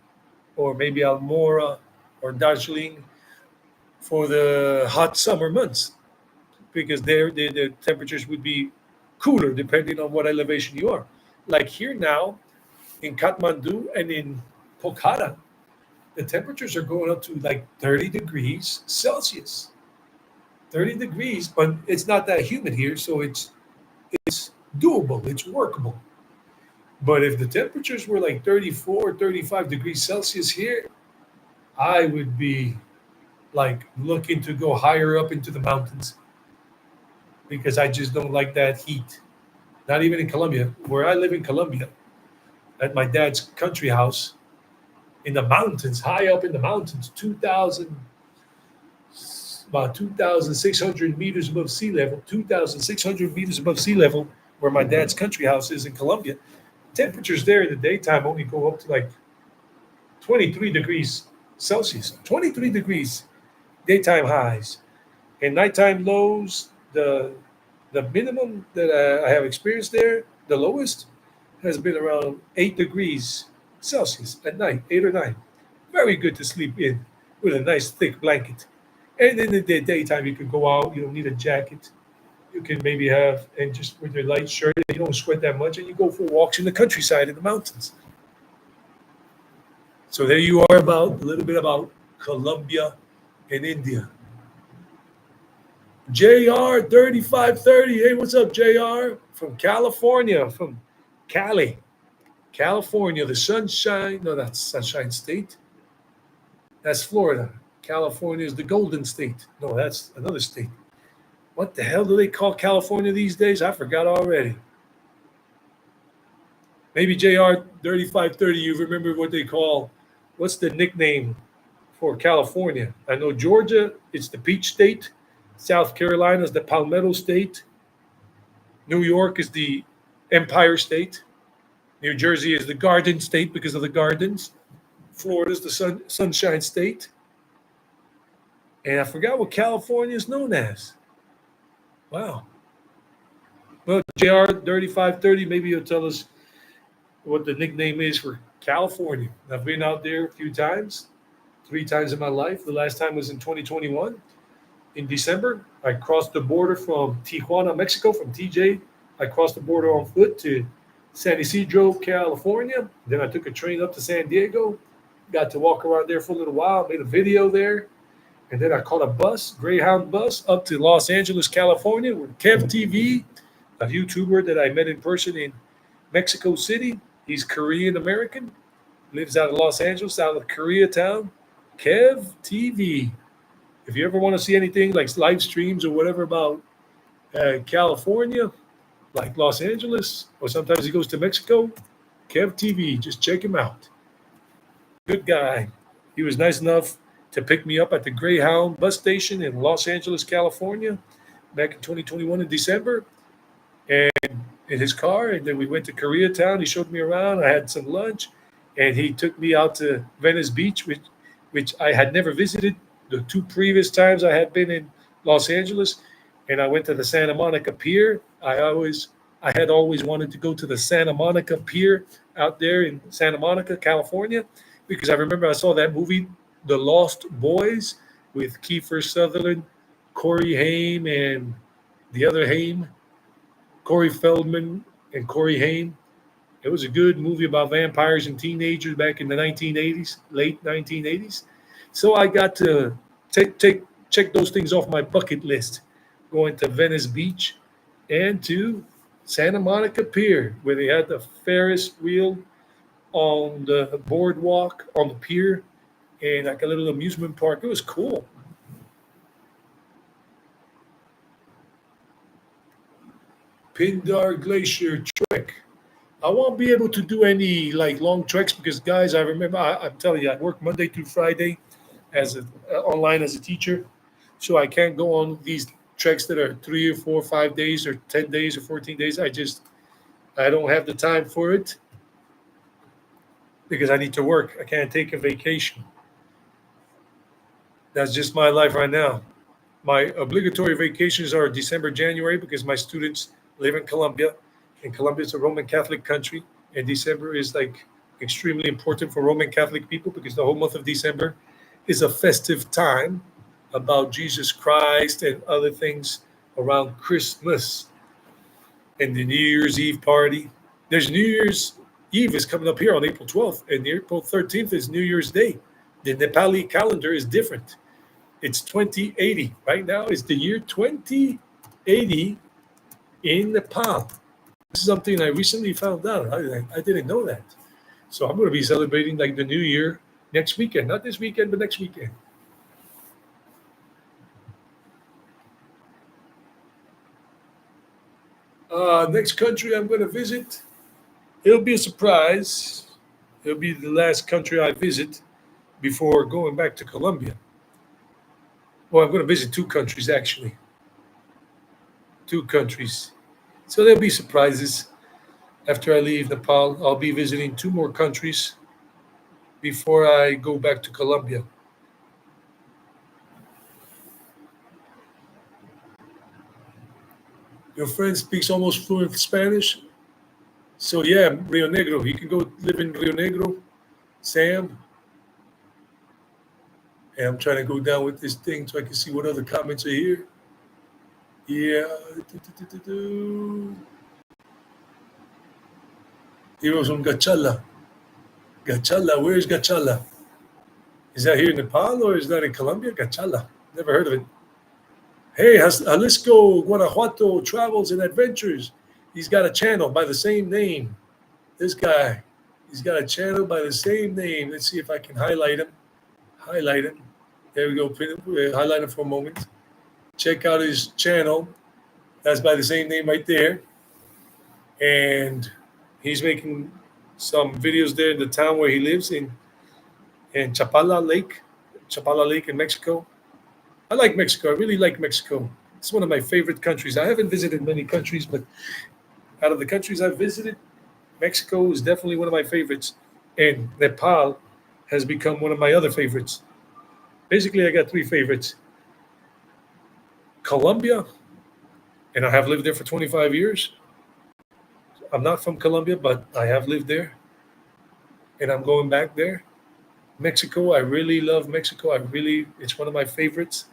or maybe Almora, or Darjeeling for the hot summer months because there the temperatures would be cooler depending on what elevation you are. Like here now in Kathmandu and in Pokhara, the temperatures are going up to like 30 degrees Celsius. 30 degrees, but it's not that humid here, so it's doable, it's workable. But if the temperatures were like 34, 35 degrees Celsius here, I would be like looking to go higher up into the mountains because I just don't like that heat. Not even in Colombia, where I live in Colombia, at my dad's country house in the mountains, high up in the mountains, 2,000, about 2,600 meters above sea level, 2,600 meters above sea level, where my dad's country house is in Colombia. Temperatures there in the daytime only go up to like 23 degrees Celsius, 23 degrees daytime highs. And nighttime lows, the minimum that I have experienced there, the lowest, has been around 8 degrees Celsius at night, 8 or 9. Very good to sleep in with a nice thick blanket. And in the daytime, you can go out. You don't need a jacket. You can maybe have, and just with your light shirt, you don't sweat that much, and you go for walks in the countryside in the mountains. So there you are about a little bit about Colombia and India. JR 3530. Hey, what's up, JR? From California, from Cali, California, the sunshine. No, that's Sunshine State. That's Florida. California is the Golden State. No, that's another state. What the hell do they call California these days? I forgot already. Maybe JR 3530, you remember what they call, what's the nickname for California? I know Georgia, it's the Peach State. South Carolina is the Palmetto State. New York is the Empire State. New Jersey is the Garden State because of the gardens. Florida is the Sunshine State. And I forgot what California is known as. Wow. Well, JR 3530, maybe you'll tell us what the nickname is for California. I've been out there a few times, 3 times in my life. The last time was in 2021 in December. I crossed the border from Tijuana, Mexico, from TJ. I crossed the border on foot to San Isidro, California. Then I took a train up to San Diego. Got to walk around there for a little while, made a video there. And then I caught a bus, Greyhound bus, up to Los Angeles, California, with Kev TV, a YouTuber that I met in person in Mexico City. He's Korean American, lives out of Los Angeles, out of Koreatown. Kev TV. If you ever want to see anything like live streams or whatever about California, like Los Angeles, or sometimes he goes to Mexico, Kev TV, just check him out. Good guy. He was nice enough to pick me up at the Greyhound bus station in Los Angeles, California, back in 2021 in December, and in his car. And then we went to Koreatown. He showed me around. I had some lunch, and he took me out to Venice Beach, which I had never visited the 2 previous times I had been in Los Angeles. And I went to the Santa Monica Pier. I had always wanted to go to the Santa Monica Pier out there in Santa Monica, California, because I remember I saw that movie, The Lost Boys, with Kiefer Sutherland, Corey Haim, and the other Haim, Corey Feldman, and Corey Haim. It was a good movie about vampires and teenagers back in the 1980s, late 1980s. So I got to check those things off my bucket list, going to Venice Beach and to Santa Monica Pier, where they had the Ferris wheel on the boardwalk on the pier and like a little amusement park. It was cool. Pindar Glacier Trek. I won't be able to do any like long treks because, guys, I remember I'm telling you, I work Monday through Friday as online as a teacher, so I can't go on these treks that are 3 or 4 or 5 days or 10 days or 14 days. I don't have the time for it. because I need to work. I can't take a vacation. That's just my life right now. My obligatory vacations are December, January because my students live in Colombia, and Colombia is a Roman Catholic country, and December is like extremely important for Roman Catholic people because the whole month of December is a festive time about Jesus Christ and other things around Christmas and the New Year's Eve party. There's New Year's Eve is coming up here on April 12th, and April 13th is New Year's Day. The Nepali calendar is different. It's 2080. Right now is the year 2080 in Nepal. This is something I recently found out. I didn't know that. So I'm going to be celebrating like the new year next weekend. Not this weekend, but next weekend. Next country I'm going to visit, it'll be a surprise. It'll be the last country I visit before going back to Colombia. Well, I'm going to visit two countries actually. Two countries. So there'll be surprises. After I leave Nepal, I'll be visiting two more countries before I go back to Colombia. Your friend speaks almost fluent Spanish. So yeah, Rio Negro. You can go live in Rio Negro, Sam. And I'm trying to go down with this thing so I can see what other comments are here. Yeah. Heroes from Gachala. Gachala. Where's Gachala? Is that here in Nepal or is that in Colombia? Gachala. Never heard of it. Hey, Jalisco, Guanajuato Travels and Adventures. He's got a channel by the same name. This guy. He's got a channel by the same name. Let's see if I can highlight him. Highlight him. There we go. Highlight him for a moment. Check out his channel. That's by the same name right there. And he's making some videos there in the town where he lives in Chapala Lake in Mexico. I like Mexico. I really like Mexico. It's one of my favorite countries. I haven't visited many countries, but out of the countries I've visited, Mexico is definitely one of my favorites. And Nepal has become one of my other favorites. Basically, I got three favorites: Colombia, and I have lived there for 25 years. I'm not from Colombia, but I have lived there, and I'm going back there. Mexico, I really love Mexico. It's one of my favorites.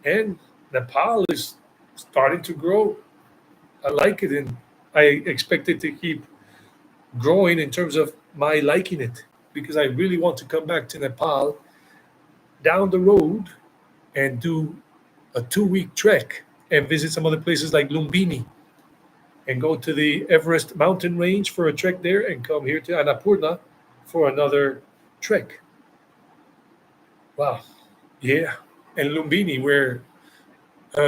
And Nepal is starting to grow. I like it, and I expect it to keep growing in terms of my liking it because I really want to come back to Nepal down the road and do a 2 week trek and visit some other places like Lumbini and go to the Everest mountain range for a trek there and come here to Annapurna for another trek. Wow. Yeah. And Lumbini, where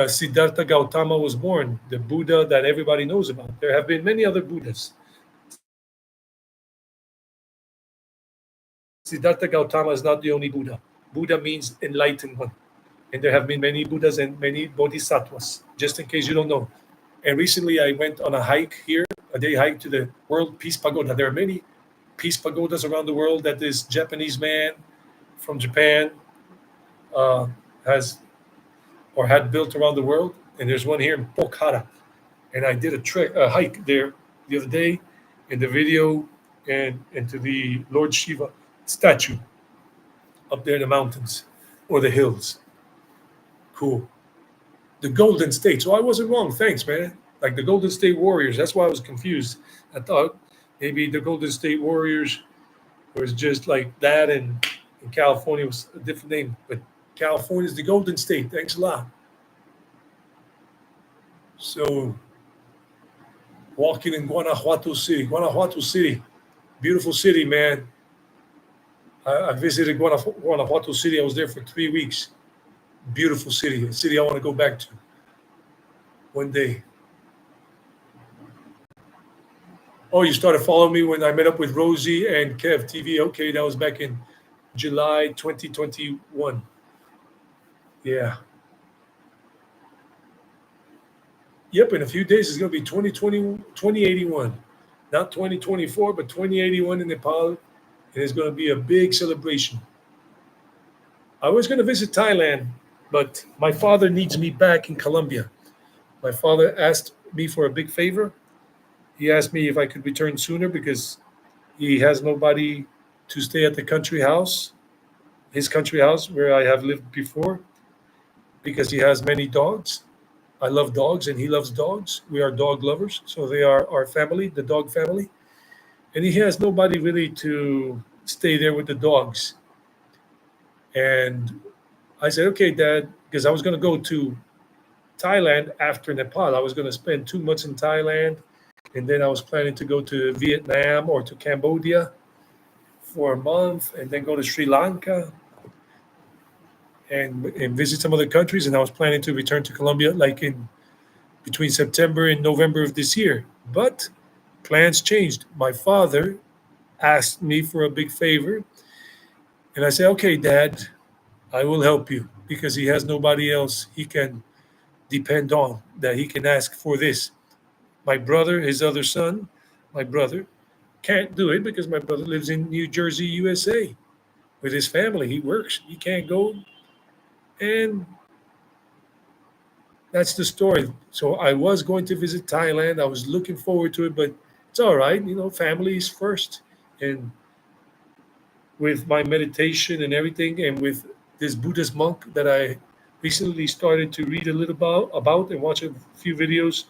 Siddhartha Gautama was born, the Buddha that everybody knows about. There have been many other Buddhas. Siddhartha Gautama is not the only Buddha. Buddha means enlightened one. And there have been many Buddhas and many Bodhisattvas, just in case you don't know. And recently I went on a hike here, a day hike to the World Peace Pagoda. There are many peace pagodas around the world that this Japanese man from Japan uh, has or had built around the world. And there's one here in Pokhara. And I did a hike there the other day in the video and to the Lord Shiva statue up there in the mountains or the hills. Cool. The Golden State. So I wasn't wrong. Thanks, man. Like the Golden State Warriors. That's why I was confused. I thought maybe the Golden State Warriors was just like that, and in California was a different name. But California is the Golden State. Thanks a lot. So walking in Guanajuato City, beautiful city, man. I visited Guanajuato City. I was there for 3 weeks. Beautiful city, a city I want to go back to one day. Oh, you started following me when I met up with Rosie and Kev TV. Okay, that was back in July 2021. Yeah. Yep, in a few days it's going to be 2081. Not 2024, but 2081 in Nepal. and it's going to be a big celebration. I was going to visit Thailand, but my father needs me back in Colombia. My father asked me for a big favor. He asked me if I could return sooner because he has nobody to stay at the country house, his country house where I have lived before, because he has many dogs. I love dogs and he loves dogs. We are dog lovers. So they are our family, the dog family. And he has nobody really to stay there with the dogs. And I said, okay, Dad, because I was going to go to Thailand after Nepal. I was going to spend 2 months in Thailand. And then I was planning to go to Vietnam or to Cambodia for a month and then go to Sri Lanka and visit some other countries. And I was planning to return to Colombia like in between September and November of this year. But plans changed. My father asked me for a big favor. And I said, okay, Dad, I will help you because he has nobody else he can depend on that he can ask for this. My brother, his other son, my brother, can't do it because my brother lives in New Jersey, USA with his family. He works. He can't go. And that's the story. So I was going to visit Thailand. I was looking forward to it, but it's all right. Family is first. And with my meditation and everything, and with this Buddhist monk that I recently started to read a little about and watch a few videos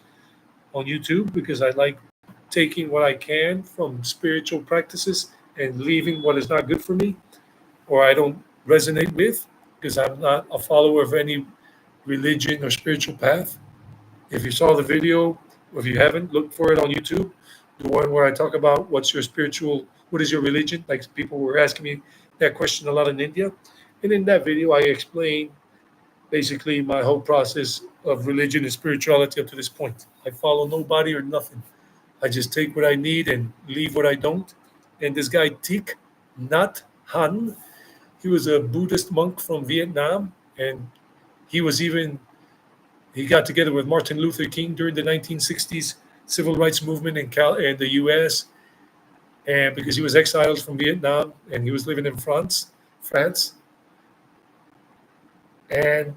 on YouTube because I like taking what I can from spiritual practices and leaving what is not good for me or I don't resonate with because I'm not a follower of any religion or spiritual path. If you saw the video, or if you haven't, look for it on YouTube. The one where I talk about what is your religion? Like people were asking me that question a lot in India. And in that video, I explain basically my whole process of religion and spirituality up to this point. I follow nobody or nothing. I just take what I need and leave what I don't. And this guy, Thich Nhat Hanh, he was a Buddhist monk from Vietnam. And he was even he got together with Martin Luther King during the 1960s civil rights movement in the U.S. and because he was exiled from Vietnam and he was living in France, and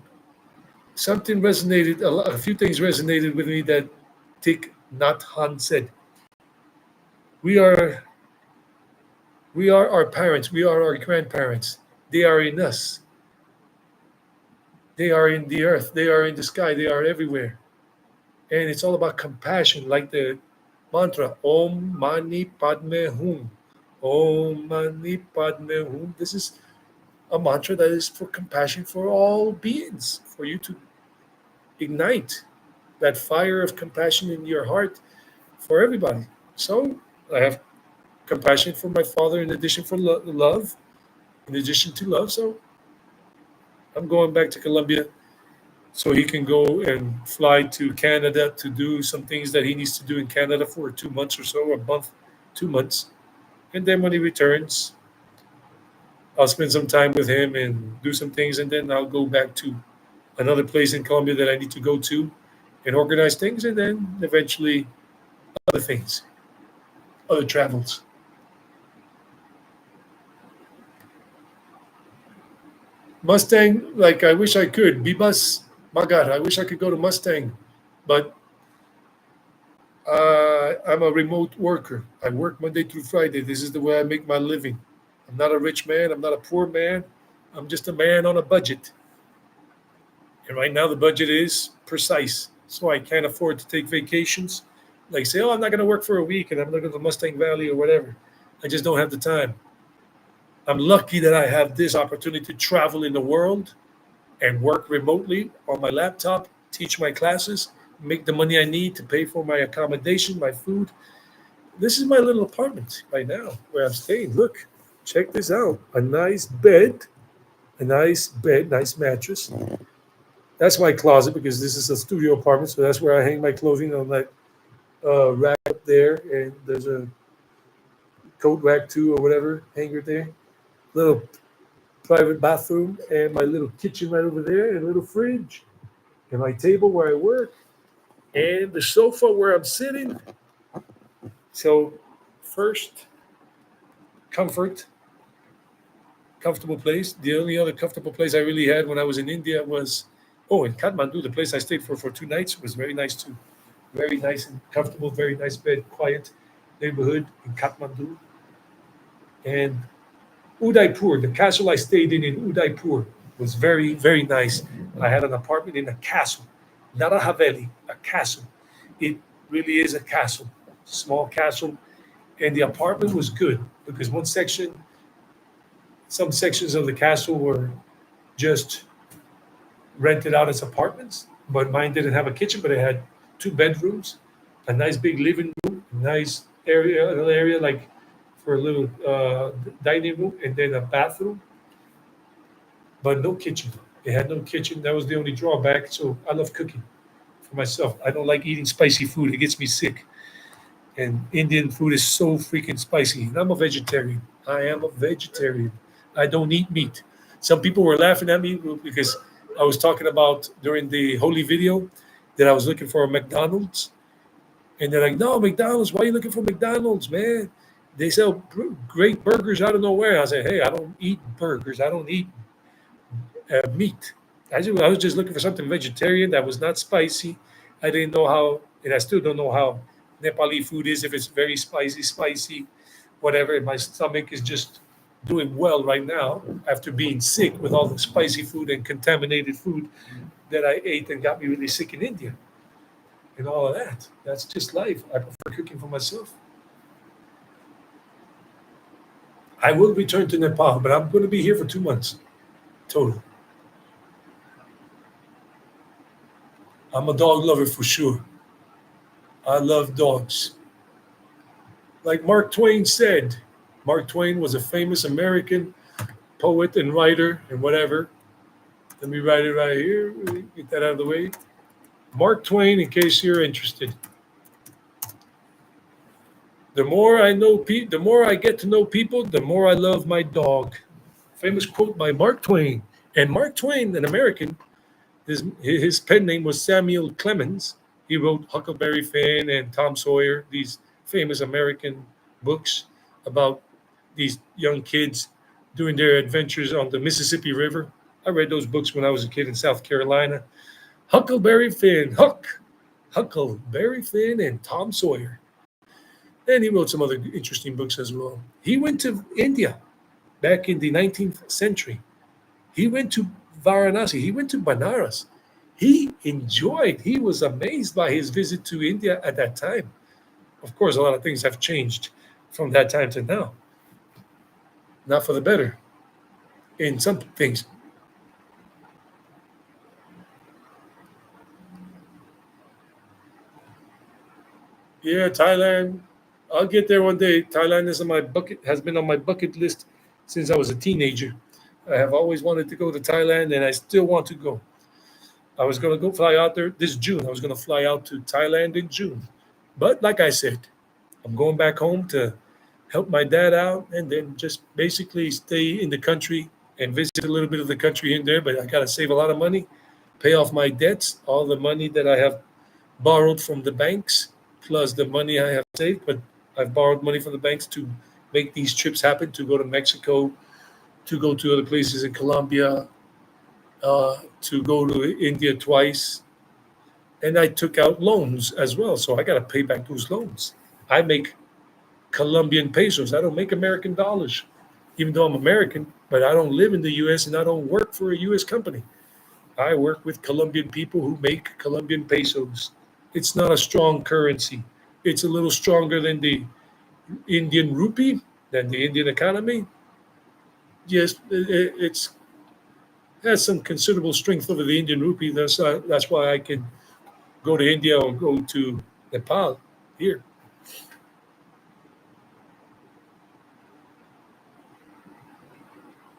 something resonated. A few things resonated with me that Thich Nhat Hanh said. We are we are our parents. We are our grandparents. They are in us. They are in the earth. They are in the sky. They are everywhere. And it's all about compassion, like the mantra Om Mani Padme Hum. Om Mani Padme Hum. This is a mantra that is for compassion for all beings, for you to ignite that fire of compassion in your heart for everybody. So I have compassion for my father in addition for love, in addition to love. So I'm going back to Colombia so he can go and fly to Canada to do some things that he needs to do in Canada for 2 months or so, a month, 2 months. And then when he returns, I'll spend some time with him and do some things. And then I'll go back to another place in Colombia that I need to go to and organize things. And then eventually other things, other travels. Mustang, like I wish I could. Bibas, my God, I wish I could go to Mustang. But I'm a remote worker. I work Monday through Friday. This is the way I make my living. I'm not a rich man. I'm not a poor man. I'm just a man on a budget. And right now, the budget is precise. So I can't afford to take vacations. Like, say, oh, I'm not going to work for a week and I'm going to go to Mustang Valley or whatever. I just don't have the time. I'm lucky that I have this opportunity to travel in the world and work remotely on my laptop, teach my classes, make the money I need to pay for my accommodation, my food. This is my little apartment right now where I'm staying. Look, check this out. A nice bed, nice mattress. That's my closet because this is a studio apartment, so that's where I hang my clothing on that rack up there. And there's a coat rack too, or whatever hanger there. Little private bathroom and my little kitchen right over there, and a little fridge, and my table where I work, and the sofa where I'm sitting. So, first, comfort. comfortable place. The only other comfortable place I really had when I was in India was, oh, in Kathmandu. The place I stayed for 2 nights was very nice too. Very nice and comfortable. Very nice bed, quiet neighborhood in Kathmandu. And Udaipur, the castle I stayed in Udaipur, was very nice. I had an apartment in a castle, not a haveli, a castle. It really is a castle, small castle, and the apartment was good because some sections of the castle were just rented out as apartments, but mine didn't have a kitchen, but it had 2 bedrooms, a nice big living room, a nice area, another area like for a little dining room, and then a bathroom, but no kitchen. It had no kitchen. That was the only drawback. So I love cooking for myself. I don't like eating spicy food. It gets me sick. And Indian food is so freaking spicy. And I'm a vegetarian. I am a vegetarian. I don't eat meat. Some people were laughing at me because I was talking about during the holy video that I was looking for a McDonald's. And they're like, no, McDonald's, why are you looking for McDonald's, man? They sell great burgers out of nowhere. I said, hey, I don't eat burgers. I don't eat meat. I was just looking for something vegetarian that was not spicy. I didn't know how, and I still don't know how Nepali food is, if it's very spicy, whatever. My stomach is just doing well right now after being sick with all the spicy food and contaminated food that I ate and got me really sick in India and all of that. That's just life. I prefer cooking for myself. I will return to Nepal, but I'm going to be here for 2 months total. I'm a dog lover for sure. I love dogs. Like Mark Twain said, Mark Twain was a famous American poet and writer and whatever. Let me write it right here. Get that out of the way. Mark Twain, in case you're interested. The more I get to know people, the more I love my dog. Famous quote by Mark Twain. And Mark Twain, an American, his pen name was Samuel Clemens. He wrote Huckleberry Finn and Tom Sawyer, these famous American books about these young kids doing their adventures on the Mississippi River. I read those books when I was a kid in South Carolina. Huckleberry Finn, Huckleberry Finn, and Tom Sawyer. And he wrote some other interesting books as well. He went to India back in the 19th century. He went to Varanasi. He went to Banaras. He was amazed by his visit to India at that time. Of course, a lot of things have changed from that time to now. Not for the better in some things. Yeah, Thailand. I'll get there one day. Thailand is on my bucket has been on my bucket list since I was a teenager. I have always wanted to go to Thailand and I still want to go. I was going to go fly out there this June. I was going to fly out to Thailand in June. But like I said, I'm going back home to help my dad out and then just basically stay in the country and visit a little bit of the country in there. But I got to save a lot of money, pay off my debts, all the money that I have borrowed from the banks, plus the money I have saved. But I've borrowed money from the banks to make these trips happen, to go to Mexico, to go to other places in Colombia, to go to India twice. And I took out loans as well. So I got to pay back those loans. I make Colombian pesos. I don't make American dollars, even though I'm American, but I don't live in the US and I don't work for a US company. I work with Colombian people who make Colombian pesos. It's not a strong currency. It's a little stronger than the Indian rupee, than the Indian economy. Yes, it's has some considerable strength over the Indian rupee. That's why I can go to India or go to Nepal here.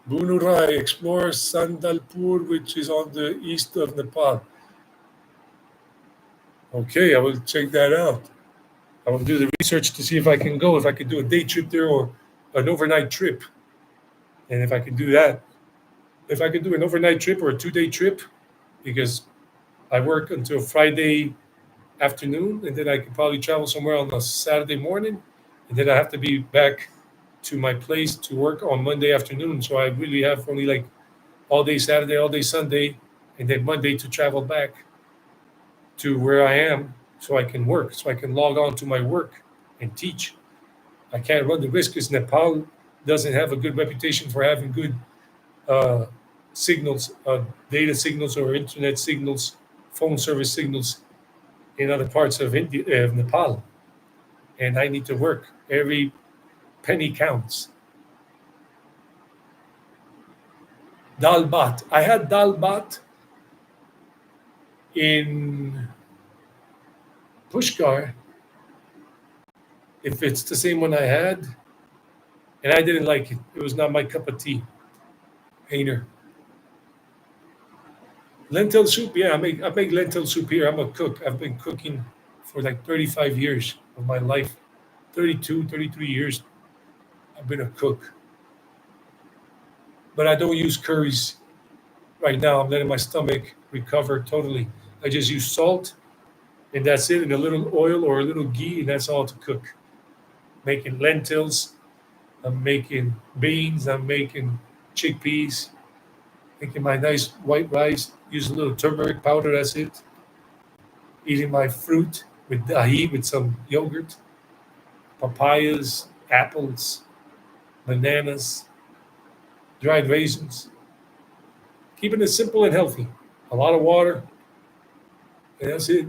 Bunurai, explore Sandalpur, which is on the east of Nepal. Okay, I will check that out. I will do the research to see if I can go, if I could do a day trip there or an overnight trip. And if I can do that, if I could do an overnight trip or a 2-day trip, because I work until Friday afternoon, and then I could probably travel somewhere on a Saturday morning, and then I have to be back to my place to work on Monday afternoon. So I really have only like all day Saturday, all day Sunday, and then Monday to travel back to where I am so I can work, so I can log on to my work and teach. I can't run the risk because Nepal doesn't have a good reputation for having good uh, signals, data signals or internet signals, phone service signals in other parts of India, of Nepal. And I need to work. Every penny counts. Dal bat. I had dal bat in Pushkar. If it's the same one I had, and I didn't like it. It was not my cup of tea. Hainer. Lentil soup. Yeah, I make lentil soup here. I'm a cook. I've been cooking for like 35 years of my life. 32, 33 years. I've been a cook. But I don't use curries right now. I'm letting my stomach recover totally. I just use salt and that's it, and a little oil or a little ghee, and that's all to cook. Making lentils, I'm making beans, I'm making chickpeas, making my nice white rice, use a little turmeric powder, that's it. Eating my fruit with dahi, with some yogurt, papayas, apples, bananas, dried raisins. Keeping it simple and healthy. A lot of water, and that's it.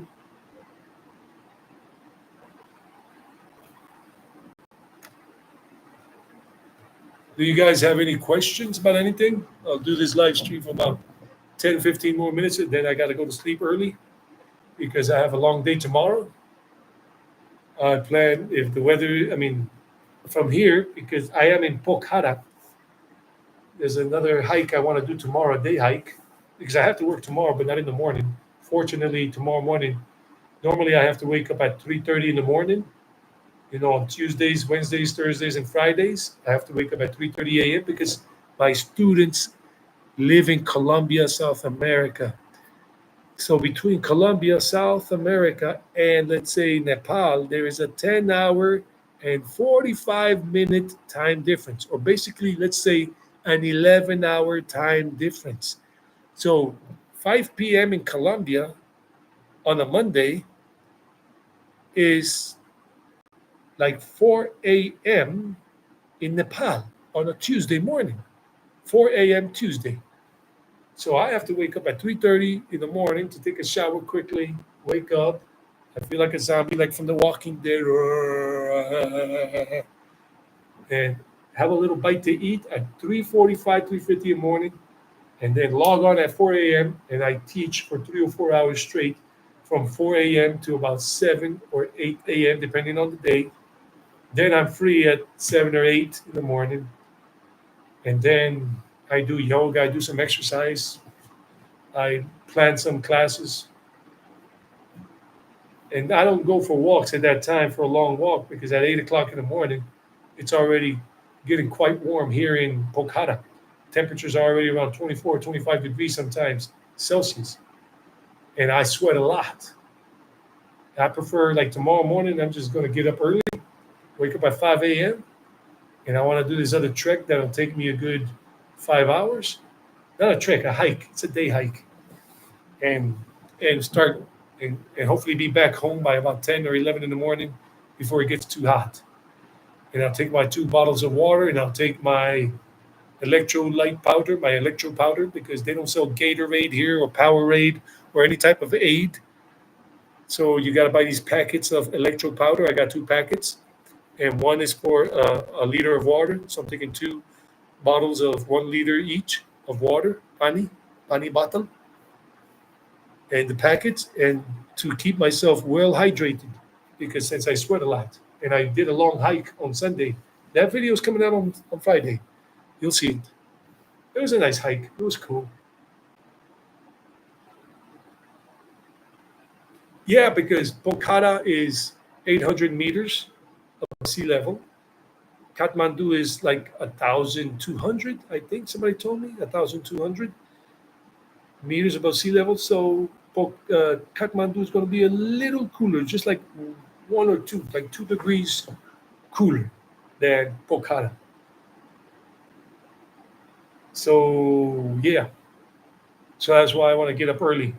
Do you guys have any questions about anything? I'll do this live stream for about 10, 15 more minutes, and then I got to go to sleep early because I have a long day tomorrow. I plan if the weather, I mean, from here, because I am in Pokhara, there's another hike I want to do tomorrow, a day hike, because I have to work tomorrow, but not in the morning. Fortunately, tomorrow morning, normally I have to wake up at 3:30 in the morning. On Tuesdays, Wednesdays, Thursdays, and Fridays, I have to wake up at 3:30 a.m. because my students live in Colombia, South America. So between Colombia, South America, and let's say Nepal, there is a 10-hour and 45-minute time difference, or basically, let's say an 11-hour time difference. So 5 p.m. in Colombia on a Monday is like 4 a.m. in Nepal on a Tuesday morning, 4 a.m. Tuesday. So I have to wake up at 3:30 in the morning to take a shower quickly, wake up. I feel like a zombie, like from The Walking Dead, and have a little bite to eat at 3:45, 3:50 in the morning, and then log on at 4 a.m. and I teach for 3 or 4 hours straight from 4 a.m. to about 7 or 8 a.m. depending on the day. Then I'm free at 7 or 8 in the morning, and then I do yoga, I do some exercise, I plan some classes, and I don't go for walks at that time for a long walk because at 8 o'clock in the morning, it's already getting quite warm here in Pokhara. Temperatures are already around 24, 25 degrees sometimes Celsius, and I sweat a lot. I prefer like tomorrow morning, I'm just going to get up early, wake up at 5 a.m., and I want to do this other trek that'll take me a good 5 hours. Not a trek, a hike. It's a day hike, and start and hopefully be back home by about 10 or 11 in the morning before it gets too hot. And I'll take my 2 bottles of water, and I'll take my electro powder, because they don't sell Gatorade here or Powerade or any type of aid. So you got to buy these packets of electro powder. I got 2 packets, and one is for a liter of water. So I'm taking 2 bottles of 1 liter each of water, pani bottle, and the packets, and to keep myself well hydrated, because since I sweat a lot and I did a long hike on Sunday, that video is coming out on Friday. You'll see it. It was a nice hike. It was cool. Yeah, because Pokhara is 800 meters above sea level. Kathmandu is like 1,200, I think somebody told me, 1,200 meters above sea level. So Kathmandu is going to be a little cooler, just like 1 or 2, like 2 degrees cooler than Pokhara. So yeah, so that's why I want to get up early,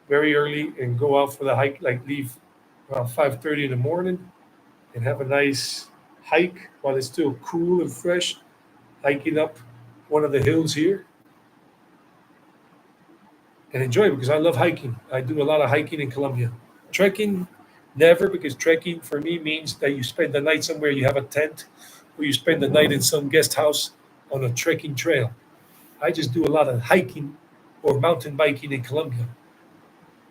very early, and go out for the hike. Like leave around 5:30 in the morning and have a nice hike while it's still cool and fresh. Hiking up one of the hills here and enjoy it because I love hiking. I do a lot of hiking in Colombia. Trekking, never, because trekking for me means that you spend the night somewhere, you have a tent, or you spend the night in some guest house on a trekking trail. I just do a lot of hiking or mountain biking in Colombia.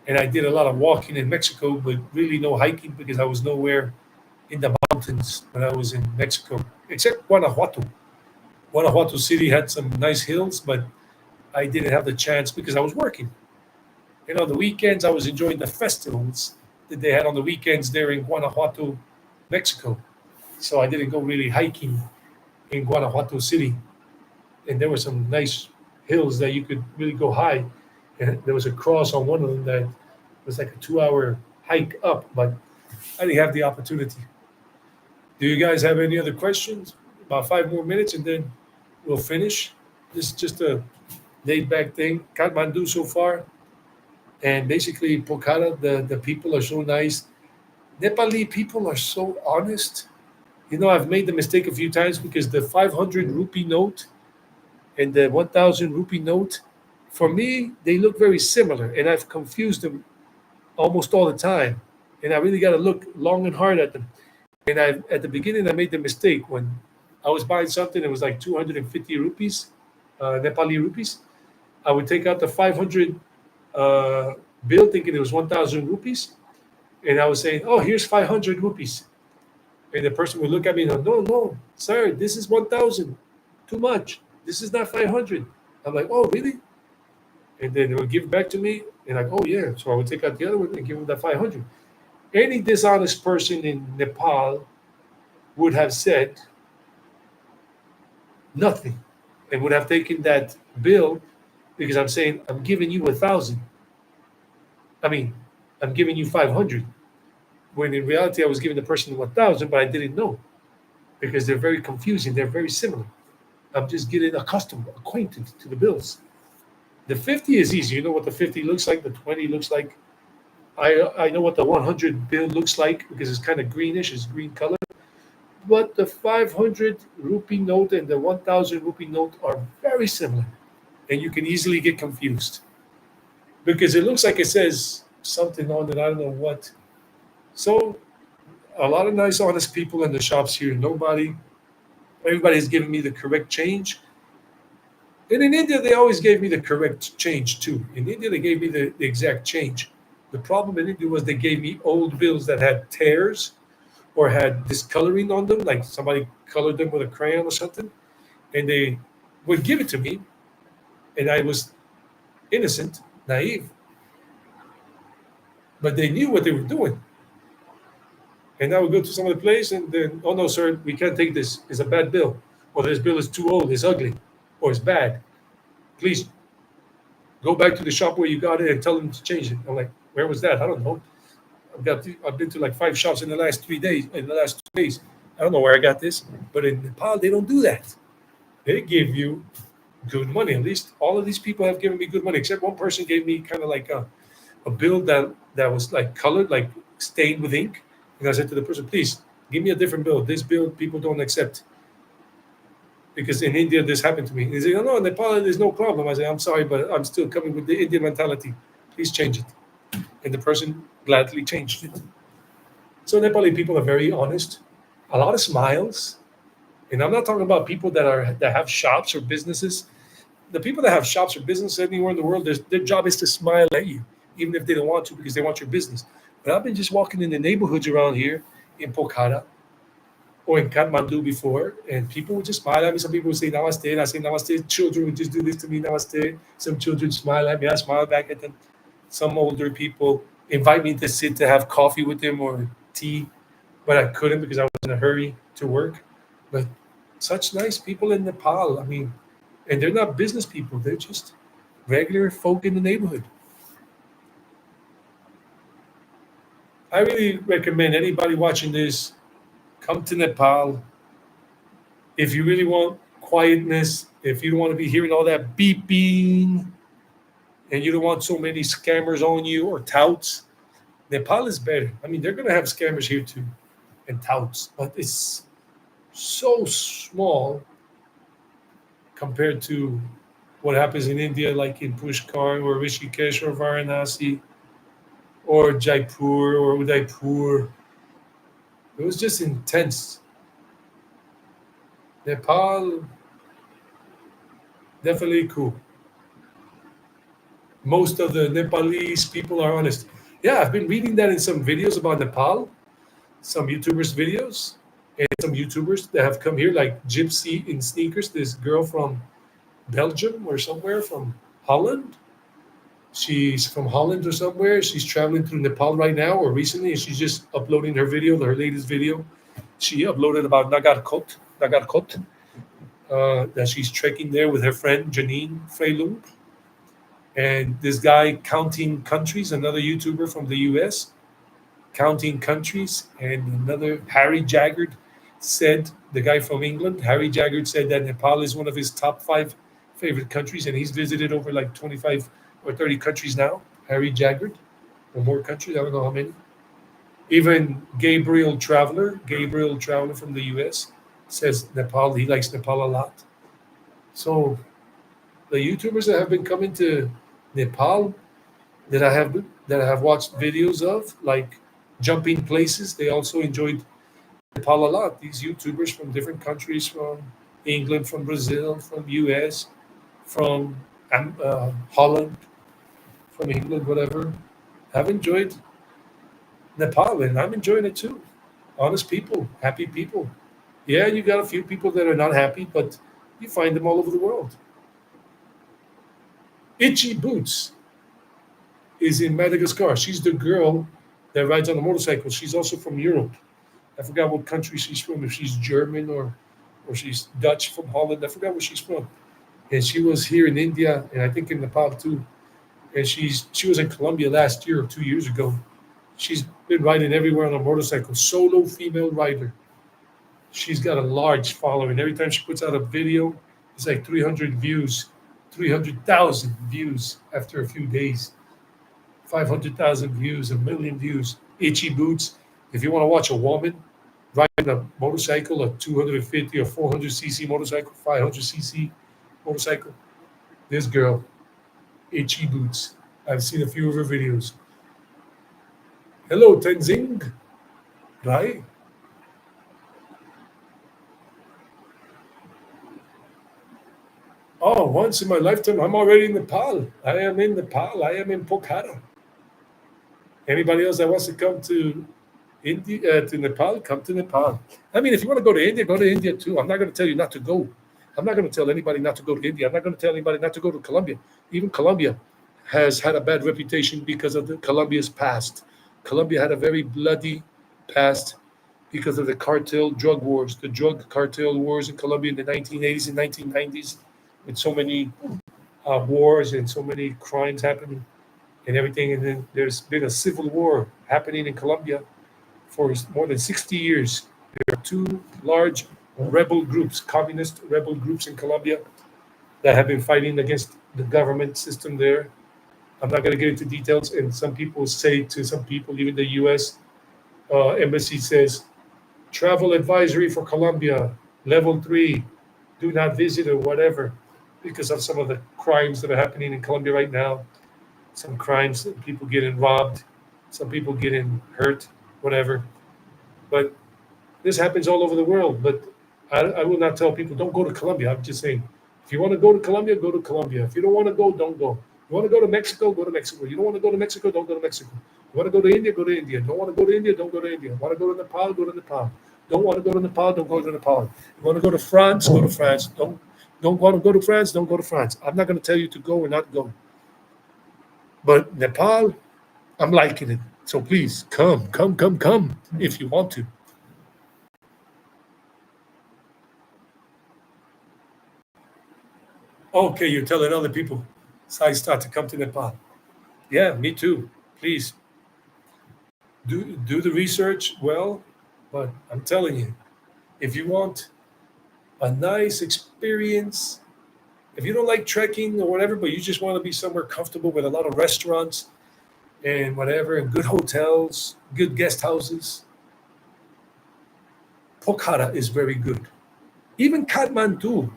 And I did a lot of walking in Mexico, but really no hiking because I was nowhere in the mountains when I was in Mexico, except Guanajuato. Guanajuato City had some nice hills, but I didn't have the chance because I was working. The weekends I was enjoying the festivals that they had on the weekends there in Guanajuato, Mexico. So I didn't go really hiking in Guanajuato City. And there were some nice hills that you could really go high. And there was a cross on one of them that was like a 2 hour hike up, but I didn't have the opportunity. Do you guys have any other questions? About 5 more minutes and then we'll finish. This is just a laid back thing. Kathmandu so far. And basically, Pokhara, the people are so nice. Nepali people are so honest. I've made the mistake a few times because the 500 rupee note and the 1,000 rupee note, for me, they look very similar. And I've confused them almost all the time. And I really got to look long and hard at them. And at the beginning, I made the mistake when I was buying something, it was like 250 rupees, Nepali rupees. I would take out the 500 uh, bill thinking it was 1,000 rupees. And I was saying, oh, here's 500 rupees. And the person would look at me and go, no, no, sir, this is 1,000. Too much. This is not 500. I'm like, oh, really? And then they would give it back to me. And like, oh, yeah. So I would take out the other one and give them that 500. Any dishonest person in Nepal would have said nothing and would have taken that bill because I'm saying, I'm giving you 1,000. I mean, I'm giving you 500. When in reality, I was giving the person 1,000, but I didn't know because they're very confusing. They're very similar. I'm just getting acquainted to the bills. The 50 is easy. You know what the 50 looks like, the 20 looks like. I know what the 100 bill looks like because it's kind of greenish, it's green color. But the 500 rupee note and the 1,000 rupee note are very similar. And you can easily get confused because it looks like it says something on it. I don't know what. So a lot of nice, honest people in the shops here. Everybody's giving me the correct change. And in India, they always gave me the correct change too. In India, they gave me the exact change. The problem in India was they gave me old bills that had tears or had discoloring on them, like somebody colored them with a crayon or something. And they would give it to me, and I was innocent, naive, but they knew what they were doing. And I would go to some other place, and then, oh no, sir, we can't take this. It's a bad bill. Or this bill is too old, it's ugly, or it's bad. Please go back to the shop where you got it and tell them to change it. I'm like, where was that? I don't know. I've been to like 5 shops in the last 3 days. In the last 2 days, I don't know where I got this. But in Nepal, they don't do that. They give you good money. At least all of these people have given me good money, except one person gave me kind of like a bill that was like colored, like stained with ink. And I said to the person, please give me a different bill. This bill people don't accept because in India this happened to me. He said, no, in Nepal there's no problem. I said, I'm sorry, but I'm still coming with the Indian mentality. Please change it. And the person gladly changed it. So Nepali people are very honest, a lot of smiles. And I'm not talking about people that have shops or businesses. The people that have shops or business anywhere in the world, their job is to smile at you, even if they don't want to because they want your business. But I've been just walking in the neighborhoods around here in Pokhara or in Kathmandu before, and people would just smile at me. Some people would say namaste, and I say namaste. Children would just do this to me, namaste. Some children smile at me, I smile back at them. Some older people invite me to sit to have coffee with them or tea, but I couldn't because I was in a hurry to work. But such nice people in Nepal. I mean, and they're not business people, they're just regular folk in the neighborhood. I really recommend anybody watching this come to Nepal if you really want quietness, if you don't want to be hearing all that beeping, and you don't want so many scammers on you or touts, Nepal is better. I mean, they're going to have scammers here too and touts, but it's so small compared to what happens in India, like in Pushkar or Rishikesh or Varanasi or Jaipur or Udaipur. It was just intense. Nepal, definitely cool. Most of the Nepalese people are honest. Yeah, I've been reading that in some videos about Nepal, some YouTubers' videos, and some YouTubers that have come here, like Gypsy in Sneakers, this girl from Belgium or somewhere from Holland. She's from Holland or somewhere. She's traveling through Nepal right now or recently, and she's just uploading her video, her latest video. She uploaded about Nagarkot, that she's trekking there with her friend Janine Freylung. And this guy counting countries, another YouTuber from the US, counting countries, and another Harry Jaggard said, the guy from England, Harry Jaggard said that Nepal is one of his top five favorite countries, and he's visited over like 25 or 30 countries now. Harry Jaggard, or more countries, I don't know how many. Even Gabriel Traveler from the US says Nepal, he likes Nepal a lot. So the YouTubers that have been coming to Nepal that I have watched videos of, like jumping places, they also enjoyed Nepal a lot. These YouTubers from different countries, from England, from Brazil, from US, from Holland, from England, whatever, have enjoyed Nepal, and I'm enjoying it too. Honest people, happy people. Yeah, you got a few people that are not happy, but you find them all over the world. Itchy Boots is in Madagascar. She's the girl that rides on a motorcycle. She's also from Europe. I forgot what country she's from, if she's German or she's Dutch from Holland. I forgot where she's from. And she was here in India and I think in Nepal too. And she was in Colombia last year or 2 years ago. She's been riding everywhere on a motorcycle, solo female rider. She's got a large following. Every time she puts out a video, it's like 300 views, 300,000 views after a few days, 500,000 views, a million views. Itchy Boots. If you want to watch a woman riding a motorcycle, a 250 or 400cc motorcycle, 500cc motorcycle, this girl, Itchy Boots. I've seen a few of her videos. Hello, Tenzing. Right? Oh, once in my lifetime, I'm already in Nepal. I am in Nepal. I am in Pokhara. Anybody else that wants to come to India, to Nepal, come to Nepal. I mean, if you want to go to India too. I'm not going to tell you not to go. I'm not going to tell anybody not to go to India. I'm not going to tell anybody not to go to Colombia. Even Colombia has had a bad reputation because of the Colombia's past. Colombia had a very bloody past because of the cartel drug wars, the drug cartel wars in Colombia in the 1980s and 1990s, with so many wars and so many crimes happening and everything. And then there's been a civil war happening in Colombia for more than 60 years. There are two large rebel groups, communist rebel groups in Colombia that have been fighting against the government system there. I'm not going to get into details. And some people say to some people, even the U.S. Embassy says, travel advisory for Colombia, level 3, do not visit or whatever, because of some of the crimes that are happening in Colombia right now. Some crimes, people getting robbed, some people getting hurt, whatever. But this happens all over the world. But I will not tell people don't go to Colombia. I'm just saying, if you want to go to Colombia, go to Colombia. If you don't want to go, don't go. You want to go to Mexico, go to Mexico. You don't want to go to Mexico, don't go to Mexico. You want to go to India, go to India. Don't want to go to India, don't go to India. Want to go to Nepal, go to Nepal. Don't want to go to Nepal, don't go to Nepal. You want to go to France, go to France. Don't want to go to France, don't go to France. I'm not going to tell you to go or not go. But Nepal, I'm liking it. So please come if you want to. Okay, you're telling other people. So I start to come to Nepal. Yeah, me too. Please do the research well, but I'm telling you, if you want a nice experience. If you don't like trekking or whatever, but you just want to be somewhere comfortable with a lot of restaurants and whatever, and good hotels, good guest houses, Pokhara is very good. Even Kathmandu,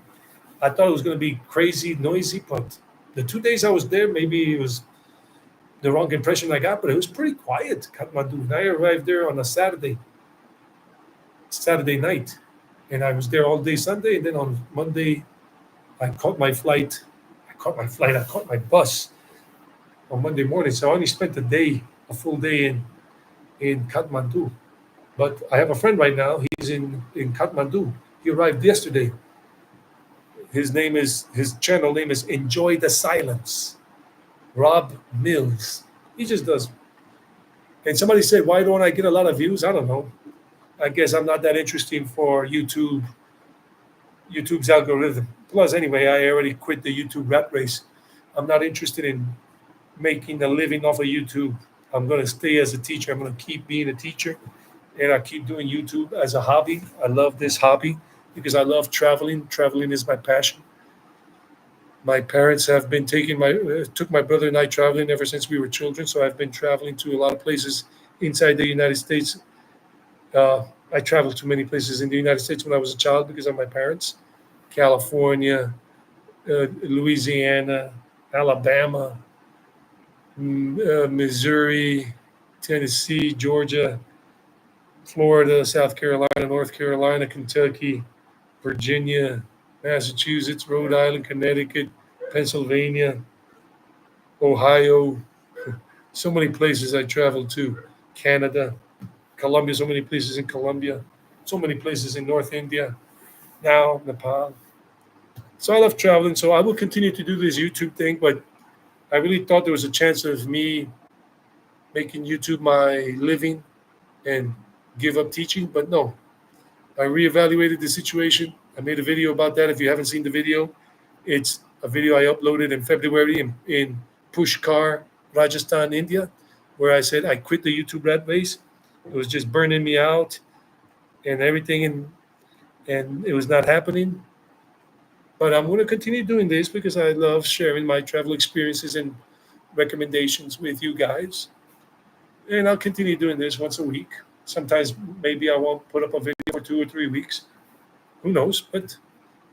I thought it was going to be crazy, noisy, but the 2 days I was there, maybe it was the wrong impression I got, but it was pretty quiet, Kathmandu. And I arrived there on a Saturday night, and I was there all day Sunday, and then on Monday I caught my flight. I caught my bus on Monday morning. So I only spent a full day in Kathmandu. But I have a friend right now. He's in Kathmandu. He arrived yesterday. His channel name is Enjoy the Silence. Rob Mills. He just does. And somebody said, why don't I get a lot of views? I don't know. I guess I'm not that interesting for YouTube's algorithm. Plus, anyway, I already quit the YouTube rat race. I'm not interested in making a living off of YouTube. I'm going to stay as a teacher. I'm going to keep being a teacher, and I keep doing YouTube as a hobby. I love this hobby because I love traveling. Traveling is my passion. My parents have been took my brother and I traveling ever since we were children. So I've been traveling to a lot of places inside the United States. I traveled to many places in the United States when I was a child because of my parents. California, Louisiana, Alabama, Missouri, Tennessee, Georgia, Florida, South Carolina, North Carolina, Kentucky, Virginia, Massachusetts, Rhode Island, Connecticut, Pennsylvania, Ohio. So many places I traveled to. Canada, Colombia, so many places in Colombia, so many places in North India, now Nepal. So I love traveling. So I will continue to do this YouTube thing, but I really thought there was a chance of me making YouTube my living and give up teaching, but no. I reevaluated the situation. I made a video about that. If you haven't seen the video, it's a video I uploaded in February in Pushkar, Rajasthan, India, where I said I quit the YouTube rat race. It was just burning me out and everything, and it was not happening. But I'm going to continue doing this because I love sharing my travel experiences and recommendations with you guys. And I'll continue doing this once a week. Sometimes maybe I won't put up a video for 2 or 3 weeks. Who knows? But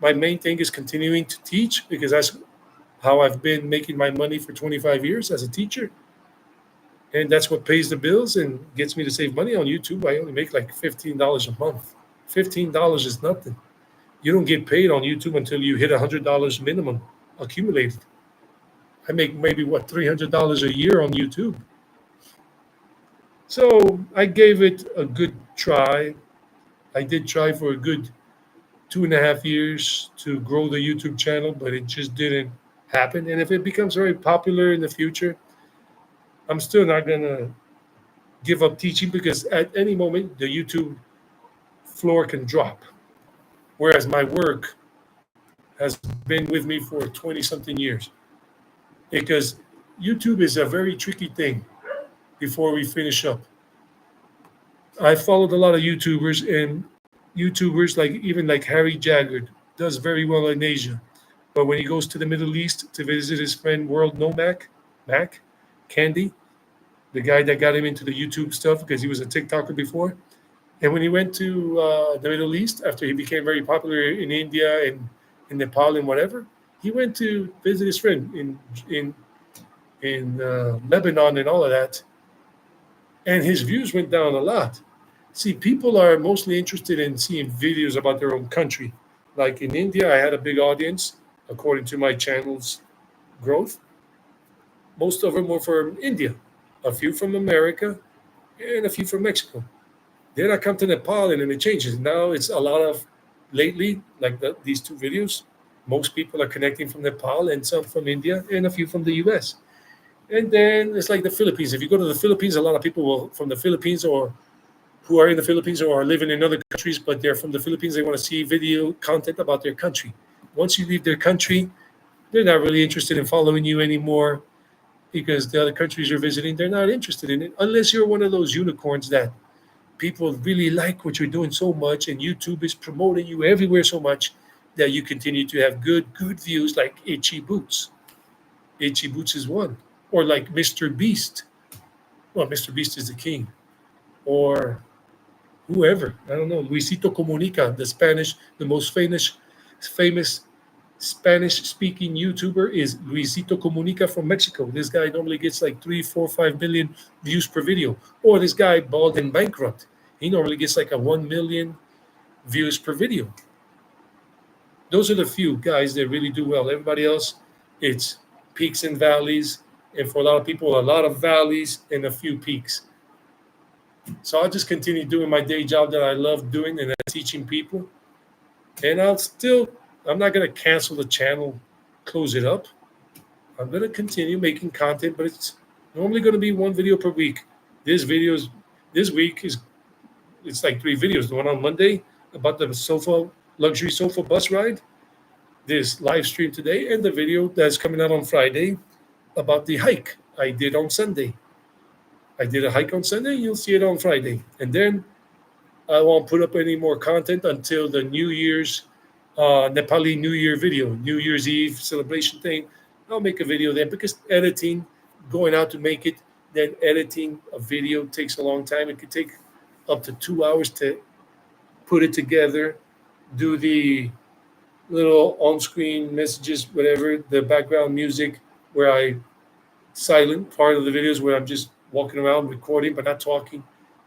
my main thing is continuing to teach because that's how I've been making my money for 25 years as a teacher. And that's what pays the bills and gets me to save money on YouTube. I only make like $15 a month. $15 is nothing. You don't get paid on YouTube until you hit $100 minimum accumulated. I make maybe $300 a year on YouTube. So I gave it a good try. I did try for a good 2.5 years to grow the YouTube channel, but it just didn't happen. And if it becomes very popular in the future, I'm still not gonna give up teaching because at any moment the YouTube floor can drop. Whereas my work has been with me for 20 something years. Because YouTube is a very tricky thing before we finish up. I followed a lot of YouTubers, and YouTubers like Harry Jaggard does very well in Asia. But when he goes to the Middle East to visit his friend World Nomac, Mac, Candy, the guy that got him into the YouTube stuff because he was a TikToker before. And when he went to the Middle East after he became very popular in India and in Nepal and whatever, he went to visit his friend in Lebanon and all of that, and his views went down a lot. See, people are mostly interested in seeing videos about their own country. Like in India, I had a big audience according to my channel's growth. Most of them were from India, a few from America, and a few from Mexico. Then I come to Nepal and then it changes. Now it's a lot of lately, like these two videos, most people are connecting from Nepal and some from India and a few from the US. And then it's like the Philippines. If you go to the Philippines, a lot of people will from the Philippines or who are in the Philippines or are living in other countries, but they're from the Philippines. They want to see video content about their country. Once you leave their country, they're not really interested in following you anymore because the other countries you're visiting, they're not interested in it unless you're one of those unicorns that people really like what you're doing so much, and YouTube is promoting you everywhere so much that you continue to have good views, like Itchy Boots. Itchy Boots is one, or like Mr. Beast. Well, Mr. Beast is the king, or whoever. I don't know. Luisito Comunica, the Spanish, the most famous Spanish speaking YouTuber is Luisito Comunica from Mexico. This guy normally gets like 3, 4, 5 million views per video. Or this guy, Bald and Bankrupt, he normally gets like a 1 million views per video. Those are the few guys that really do well. Everybody else, it's peaks and valleys. And for a lot of people, a lot of valleys and a few peaks. So I'll just continue doing my day job that I love doing, and that's teaching people. And I'm not going to cancel the channel, close it up. I'm going to continue making content, but it's normally going to be one video per week. This week it's like 3 videos. The one on Monday about the luxury sofa bus ride, this live stream today, and the video that's coming out on Friday about the hike I did on Sunday. I did a hike on Sunday. You'll see it on Friday. And then I won't put up any more content until the New Year's Nepali New Year video, New Year's Eve celebration thing. I'll make a video then, because editing, going out to make it, then editing a video takes a long time. It could take up to 2 hours to put it together, do the little on-screen messages, whatever, the background music, where I silent part of the videos where I'm just walking around recording but not talking.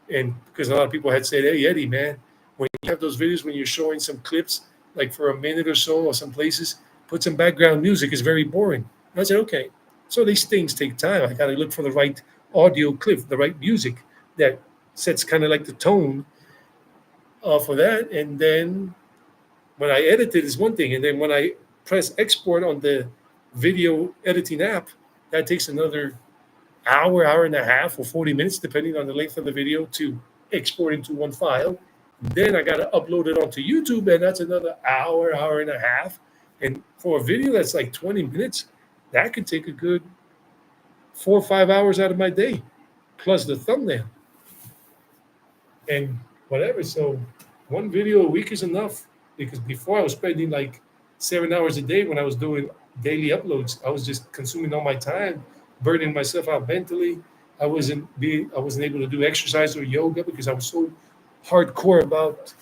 And because a lot of people had said, hey, Eddie, man, when you have those videos, when you're showing some clips, like for a minute or so, or some places, put some background music. It's very boring. And I said, okay. So these things take time. I got to look for the right audio clip, the right music that sets kind of like the tone for that. And then when I edit it is one thing. And then when I press export on the video editing app, that takes another hour and a half, or 40 minutes, depending on the length of the video, to export into one file. Then I got to upload it onto YouTube, and that's another hour and a half. And for a video that's like 20 minutes, that could take a good 4 or 5 hours out of my day, plus the thumbnail and whatever. So one video a week is enough, because before I was spending like 7 hours a day when I was doing daily uploads. I was just consuming all my time, burning myself out mentally. I wasn't able to do exercise or yoga because I was so hardcore about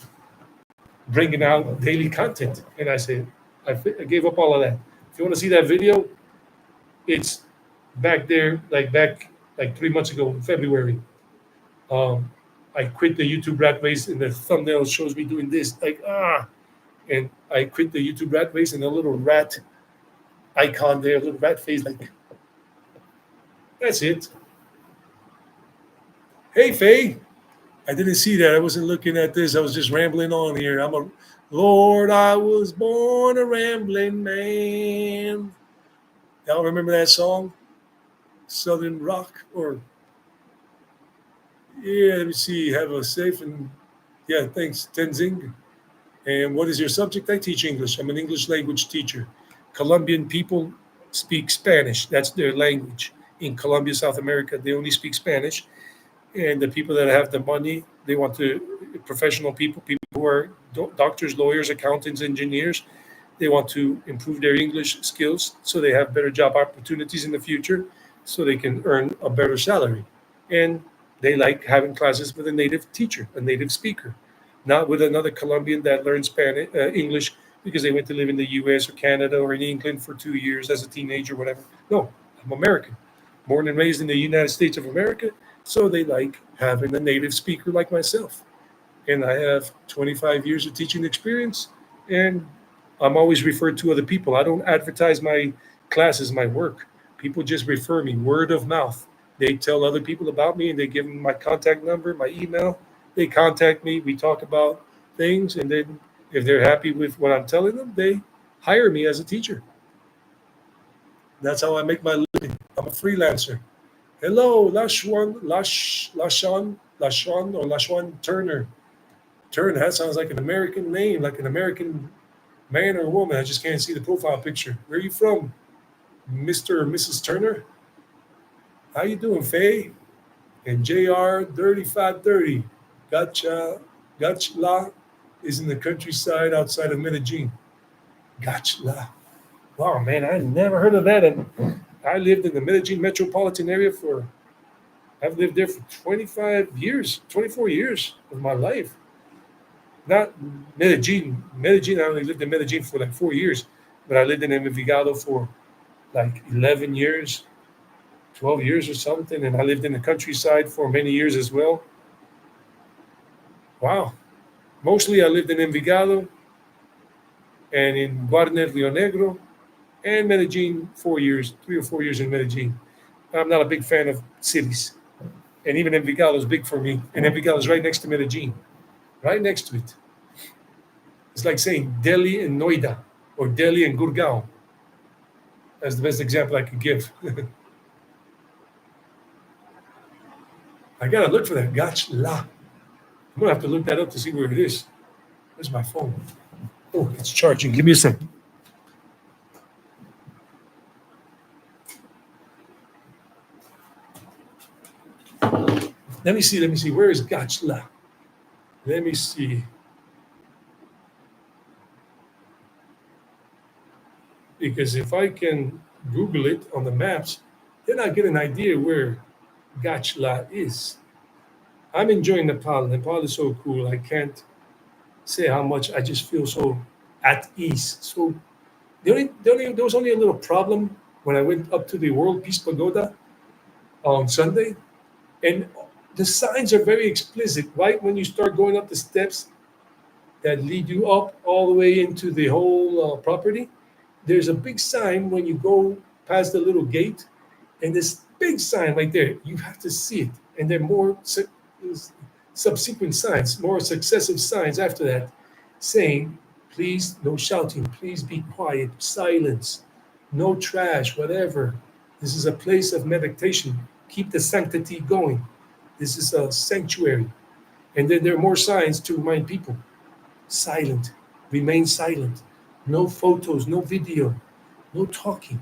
bringing out daily content. And I said, I gave up all of that. If you want to see that video, it's back there, back 3 months ago in February. I quit the YouTube rat race, and the thumbnail shows me doing this, and I quit the YouTube rat race, and a little rat icon there, a little rat face, that's it. Hey, Faye. I didn't see that. I wasn't looking at this. I was just rambling on here. Lord, I was born a rambling man. Y'all remember that song? Southern Rock, let me see. Have a safe thanks, Tenzing. And what is your subject? I teach English. I'm an English language teacher. Colombian people speak Spanish. That's their language. In Colombia, South America, they only speak Spanish. And the people that have the money, they want professional people who are doctors, lawyers, accountants, engineers. They want to improve their English skills so they have better job opportunities in the future, so they can earn a better salary. And they like having classes with a native teacher, a native speaker, not with another Colombian that learns English because they went to live in the US or Canada or in England for 2 years as a teenager, whatever. No, I'm American, born and raised in the United States of America. So they like having a native speaker like myself. And I have 25 years of teaching experience, and I'm always referred to other people. I don't advertise my classes, my work. People just refer me, word of mouth. They tell other people about me, and they give them my contact number, my email. They contact me. We talk about things, and then if they're happy with what I'm telling them, they hire me as a teacher. That's how I make my living. I'm a freelancer. Hello, Lashwan Turner. Turner, that sounds like an American name, like an American man or woman. I just can't see the profile picture. Where are you from, Mr. or Mrs. Turner? How you doing, Faye? And JR 3530. Gacha, Gachla is in the countryside outside of Medellin. Gachla. Wow, man, I never heard of that. And I lived in the Medellin metropolitan area for, I've lived there for 25 years, 24 years of my life. Not Medellin. Medellin, I only lived in Medellin for like 4 years, but I lived in Envigado for like 11 years, 12 years or something. And I lived in the countryside for many years as well. Wow. Mostly I lived in Envigado and in Guarner, Rio Negro, and Medellin 4 years, 3 or 4 years in Medellin. I'm not a big fan of cities. And even Envigado is big for me. And Envigado is right next to Medellin, right next to it. It's like saying Delhi and Noida or Delhi and Gurgaon. That's the best example I could give. I gotta look for that. Gachla. I'm gonna have to look that up to see where it is. Where's my phone? Oh, it's charging. Give me a second. Let me see. Let me see. Where is Gachla? Let me see. Because if I can Google it on the maps, then I get an idea where Gachla is. I'm enjoying Nepal. Nepal is so cool. I can't say how much I just feel so at ease. So there was only a little problem when I went up to the World Peace Pagoda on Sunday, and the signs are very explicit. Right when you start going up the steps that lead you up all the way into the whole property, there's a big sign when you go past the little gate, and this big sign right there. You have to see it, and there are more subsequent signs, more successive signs after that, saying, "Please, no shouting. Please be quiet. Silence. No trash. Whatever. This is a place of meditation. Keep the sanctity going. This is a sanctuary." And then there are more signs to remind people: silent. Remain silent. No photos. No video. No talking.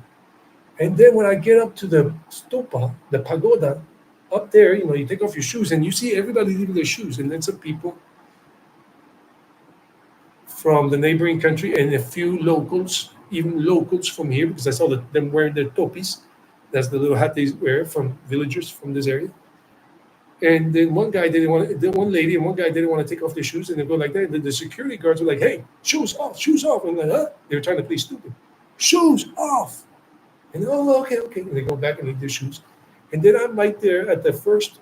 And then when I get up to the stupa, the pagoda, up there, you take off your shoes and you see everybody leaving their shoes. And then some people from the neighboring country and a few locals, even locals from here, because I saw them wearing their topis. That's the little hat they wear from villagers from this area. And then one lady and one guy didn't want to take off their shoes, and they go like that. And then the security guards were like, "Hey, shoes off, shoes off." And I'm like, huh? They were trying to play stupid. Shoes off. And oh, okay, okay. And they go back and leave their shoes. And then I'm right there at the first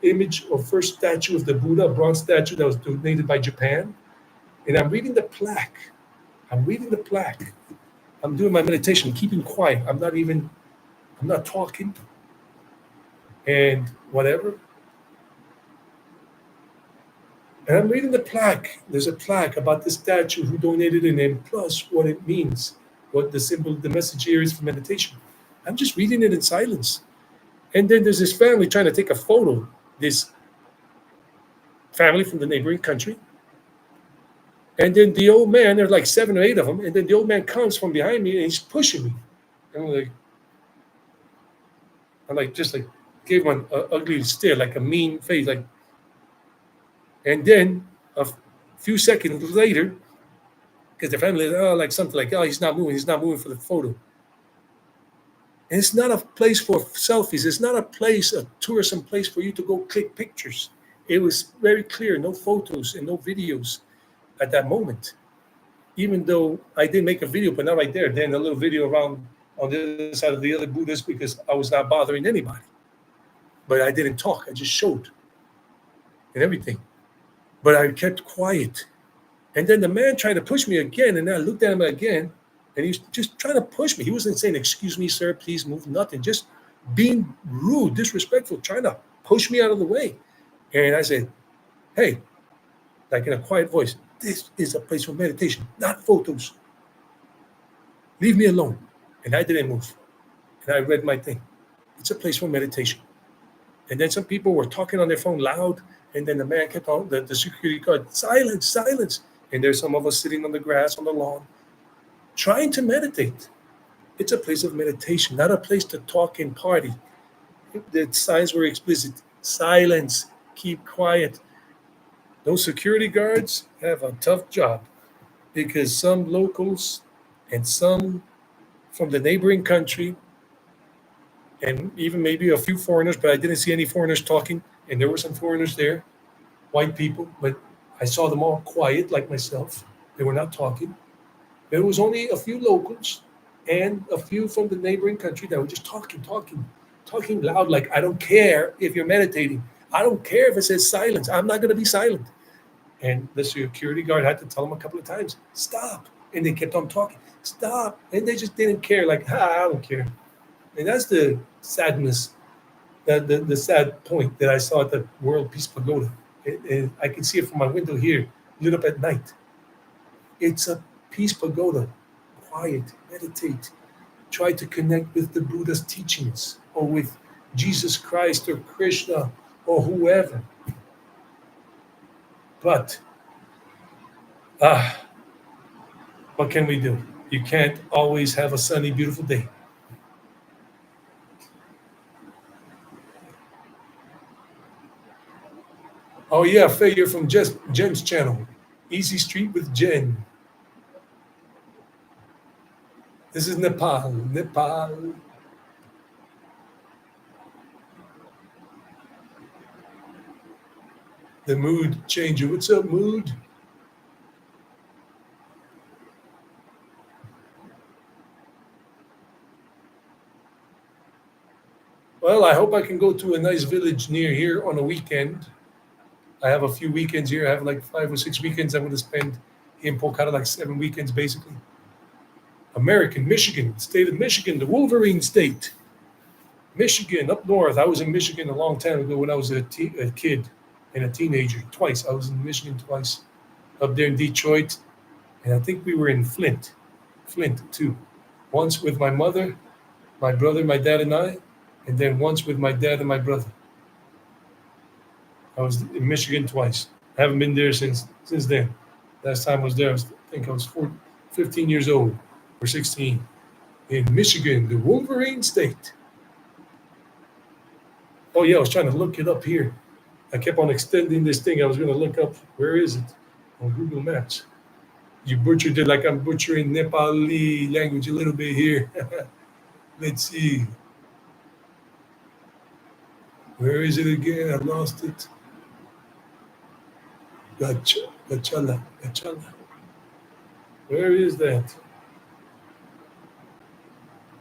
image or first statue of the Buddha, a bronze statue that was donated by Japan. And I'm reading the plaque. I'm reading the plaque. I'm doing my meditation, keeping quiet. I'm not talking and whatever. And I'm reading the plaque. There's a plaque about the statue, who donated it, and plus what it means, what the symbol, the message here is for meditation. I'm just reading it in silence. And then there's this family trying to take a photo, this family from the neighboring country. And then the old man, there's like 7 or 8 of them, and then the old man comes from behind me and he's pushing me. And I'm like just like gave him an ugly stare, like a mean face, like. And then a few seconds later, because the family, like something like, "Oh, he's not moving for the photo." And it's not a place for selfies. It's not a tourism place for you to go click pictures. It was very clear, no photos and no videos at that moment. Even though I did make a video, but not right there. Then a little video around on the other side of the other Buddhas, because I was not bothering anybody. But I didn't talk. I just showed and everything. But I kept quiet. And then the man tried to push me again, and I looked at him again, and he was just trying to push me. He wasn't saying, "Excuse me, sir, please move," nothing. Just being rude, disrespectful, trying to push me out of the way. And I said, "Hey," like in a quiet voice, "this is a place for meditation, not photos. Leave me alone." And I didn't move. And I read my thing. It's a place for meditation. And then some people were talking on their phone loud. And then the man kept on, the security guard, "Silence, silence." And there's some of us sitting on the grass, on the lawn, trying to meditate. It's a place of meditation, not a place to talk and party. The signs were explicit. Silence, keep quiet. Those security guards have a tough job because some locals and some from the neighboring country, and even maybe a few foreigners, but I didn't see any foreigners talking. And there were some foreigners there, white people, but I saw them all quiet like myself. They were not talking. There was only a few locals and a few from the neighboring country that were just talking loud, like, I don't care if you're meditating. I don't care if it says silence. I'm not going to be silent. And the security guard had to tell them a couple of times, stop. And they kept on talking, stop. And they just didn't care, like, I don't care. And that's the sadness, the sad point that I saw at the World Peace Pagoda. I can see it from my window here, lit up at night. It's a peace pagoda. Quiet, meditate, try to connect with the Buddha's teachings or with Jesus Christ or Krishna or whoever. But ah, what can we do? You can't always have a sunny, beautiful day. Oh yeah, Faye, you're from Jen's channel. Easy Street with Jen. This is Nepal. Nepal. The mood changer. What's up, mood? Well, I hope I can go to a nice village near here on a weekend. I have a few weekends here. I have like 5 or 6 weekends I'm going to spend in Pokhara, like 7 weekends basically. American, Michigan, state of Michigan, the Wolverine state. Michigan, up north. I was in Michigan a long time ago when I was a kid and a teenager. Twice. I was in Michigan twice. Up there in Detroit. And I think we were in Flint. Flint, too. Once with my mother, my brother, my dad, and I. And then once with my dad and my brother. I was in Michigan twice. I haven't been there since then. Last time I was there, I think I was 15 years old or 16. In Michigan, the Wolverine state. Oh yeah, I was trying to look it up here. I kept on extending this thing. I was going to look up, where is it on Google Maps? You butchered it like I'm butchering Nepali language a little bit here. Let's see. Where is it again? I lost it. Gachala. Gachala. Where is that?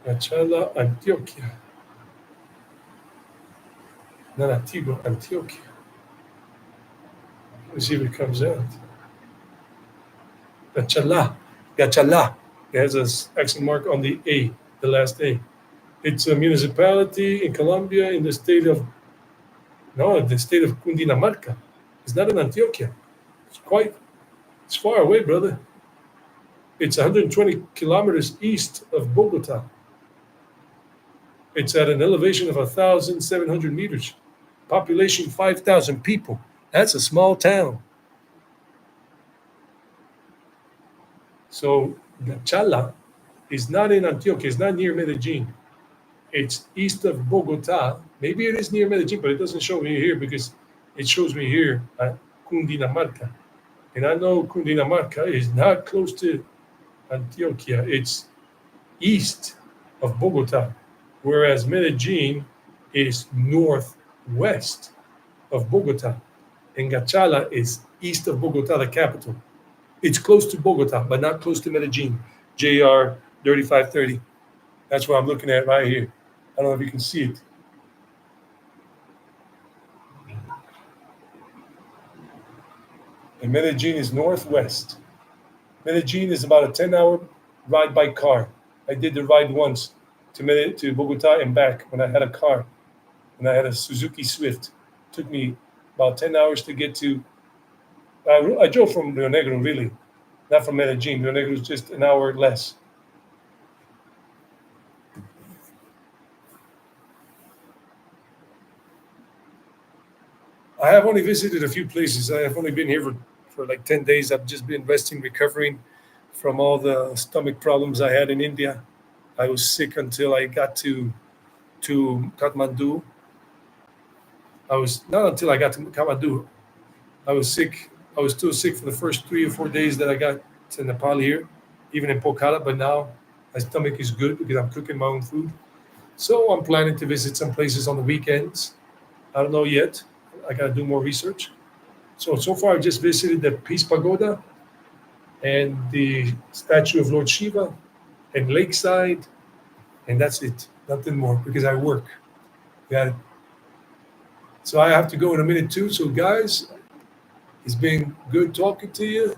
Gachala, Antioquia. Not Antigua, Antioquia. Let's see if it comes out. Gachala. Gachala. It has an accent mark on the A, the last A. It's a municipality in Colombia in the state of, no, the state of Cundinamarca. It's not in Antioquia. It's far away, brother. It's 120 kilometers east of Bogota. It's at an elevation of 1,700 meters. Population 5,000 people. That's a small town. So Gachala is not in Antioquia. It's not near Medellin. It's east of Bogota. Maybe it is near Medellin, but it doesn't show me here because it shows me here at Cundinamarca. And I know Cundinamarca is not close to Antioquia. It's east of Bogota, whereas Medellin is northwest of Bogota. And Gachala is east of Bogota, the capital. It's close to Bogota, but not close to Medellin. JR 3530. That's what I'm looking at right here. I don't know if you can see it. And Medellin is northwest. Medellin is about a 10-hour ride by car. I did the ride once to Bogota and back when I had a car. And I had a Suzuki Swift. It took me about 10 hours to get to. I drove from Rio Negro, really, not from Medellin. Rio Negro is just an hour less. I have only visited a few places. I have only been here for like 10 days. I've just been resting, recovering from all the stomach problems I had in India. I was sick until I got to Kathmandu. I was not until I got to Kathmandu. I was sick I was still sick for the first 3 or 4 days that I got to Nepal here, even in Pokhara. But now my stomach is good because I'm cooking my own food. So I'm planning to visit some places on the weekends. I don't know yet. I got to do more research. So far, I just visited the Peace Pagoda and the statue of Lord Shiva and Lakeside, and that's it. Nothing more because I work. Got it. So I have to go in a minute too. So guys, it's been good talking to you.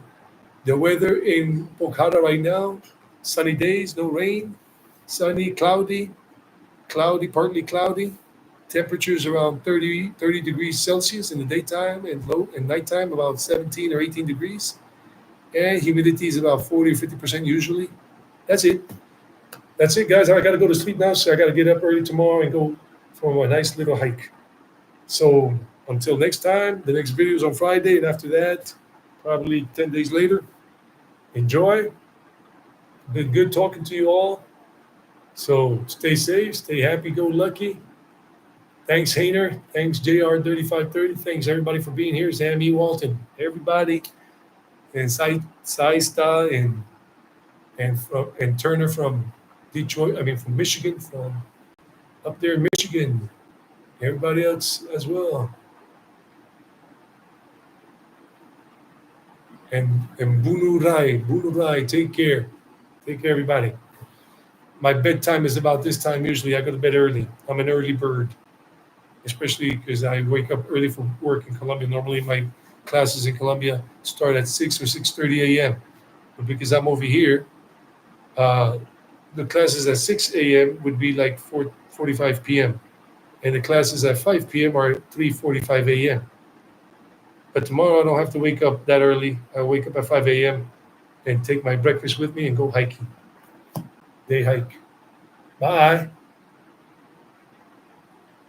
The weather in Pokhara right now, sunny days, no rain, sunny, cloudy, partly cloudy. Temperatures around 30 degrees Celsius in the daytime and low in nighttime about 17 or 18 degrees. And humidity is about 40 or 50% usually. That's it. That's it, guys. I got to go to sleep now, so I got to get up early tomorrow and go for a nice little hike. So until next time, the next video is on Friday, and after that, probably 10 days later. Enjoy. Been good talking to you all. So stay safe, stay happy, go lucky. Thanks, Hayner. Thanks, JR3530. Thanks, everybody, for being here. Sammy Walton, everybody, and Saista and Turner from Detroit. I mean, from Michigan, from up there in Michigan. Everybody else as well. And Bunu Rai, take care, everybody. My bedtime is about this time usually. I go to bed early. I'm an early bird, especially because I wake up early for work in Colombia. Normally, my classes in Colombia start at 6 or 6:30 a.m. But because I'm over here, uh, the classes at 6 a.m. would be like 4:45 p.m. and the classes at 5 p.m. are 3:45 a.m. But tomorrow I don't have to wake up that early. I wake up at 5 a.m. and take my breakfast with me and go hiking. Day hike. Bye.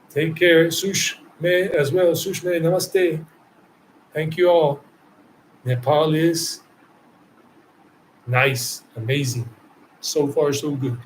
Take care. Sushme as well. Sushme, namaste. Thank you all. Nepal is nice, amazing. So far, so good.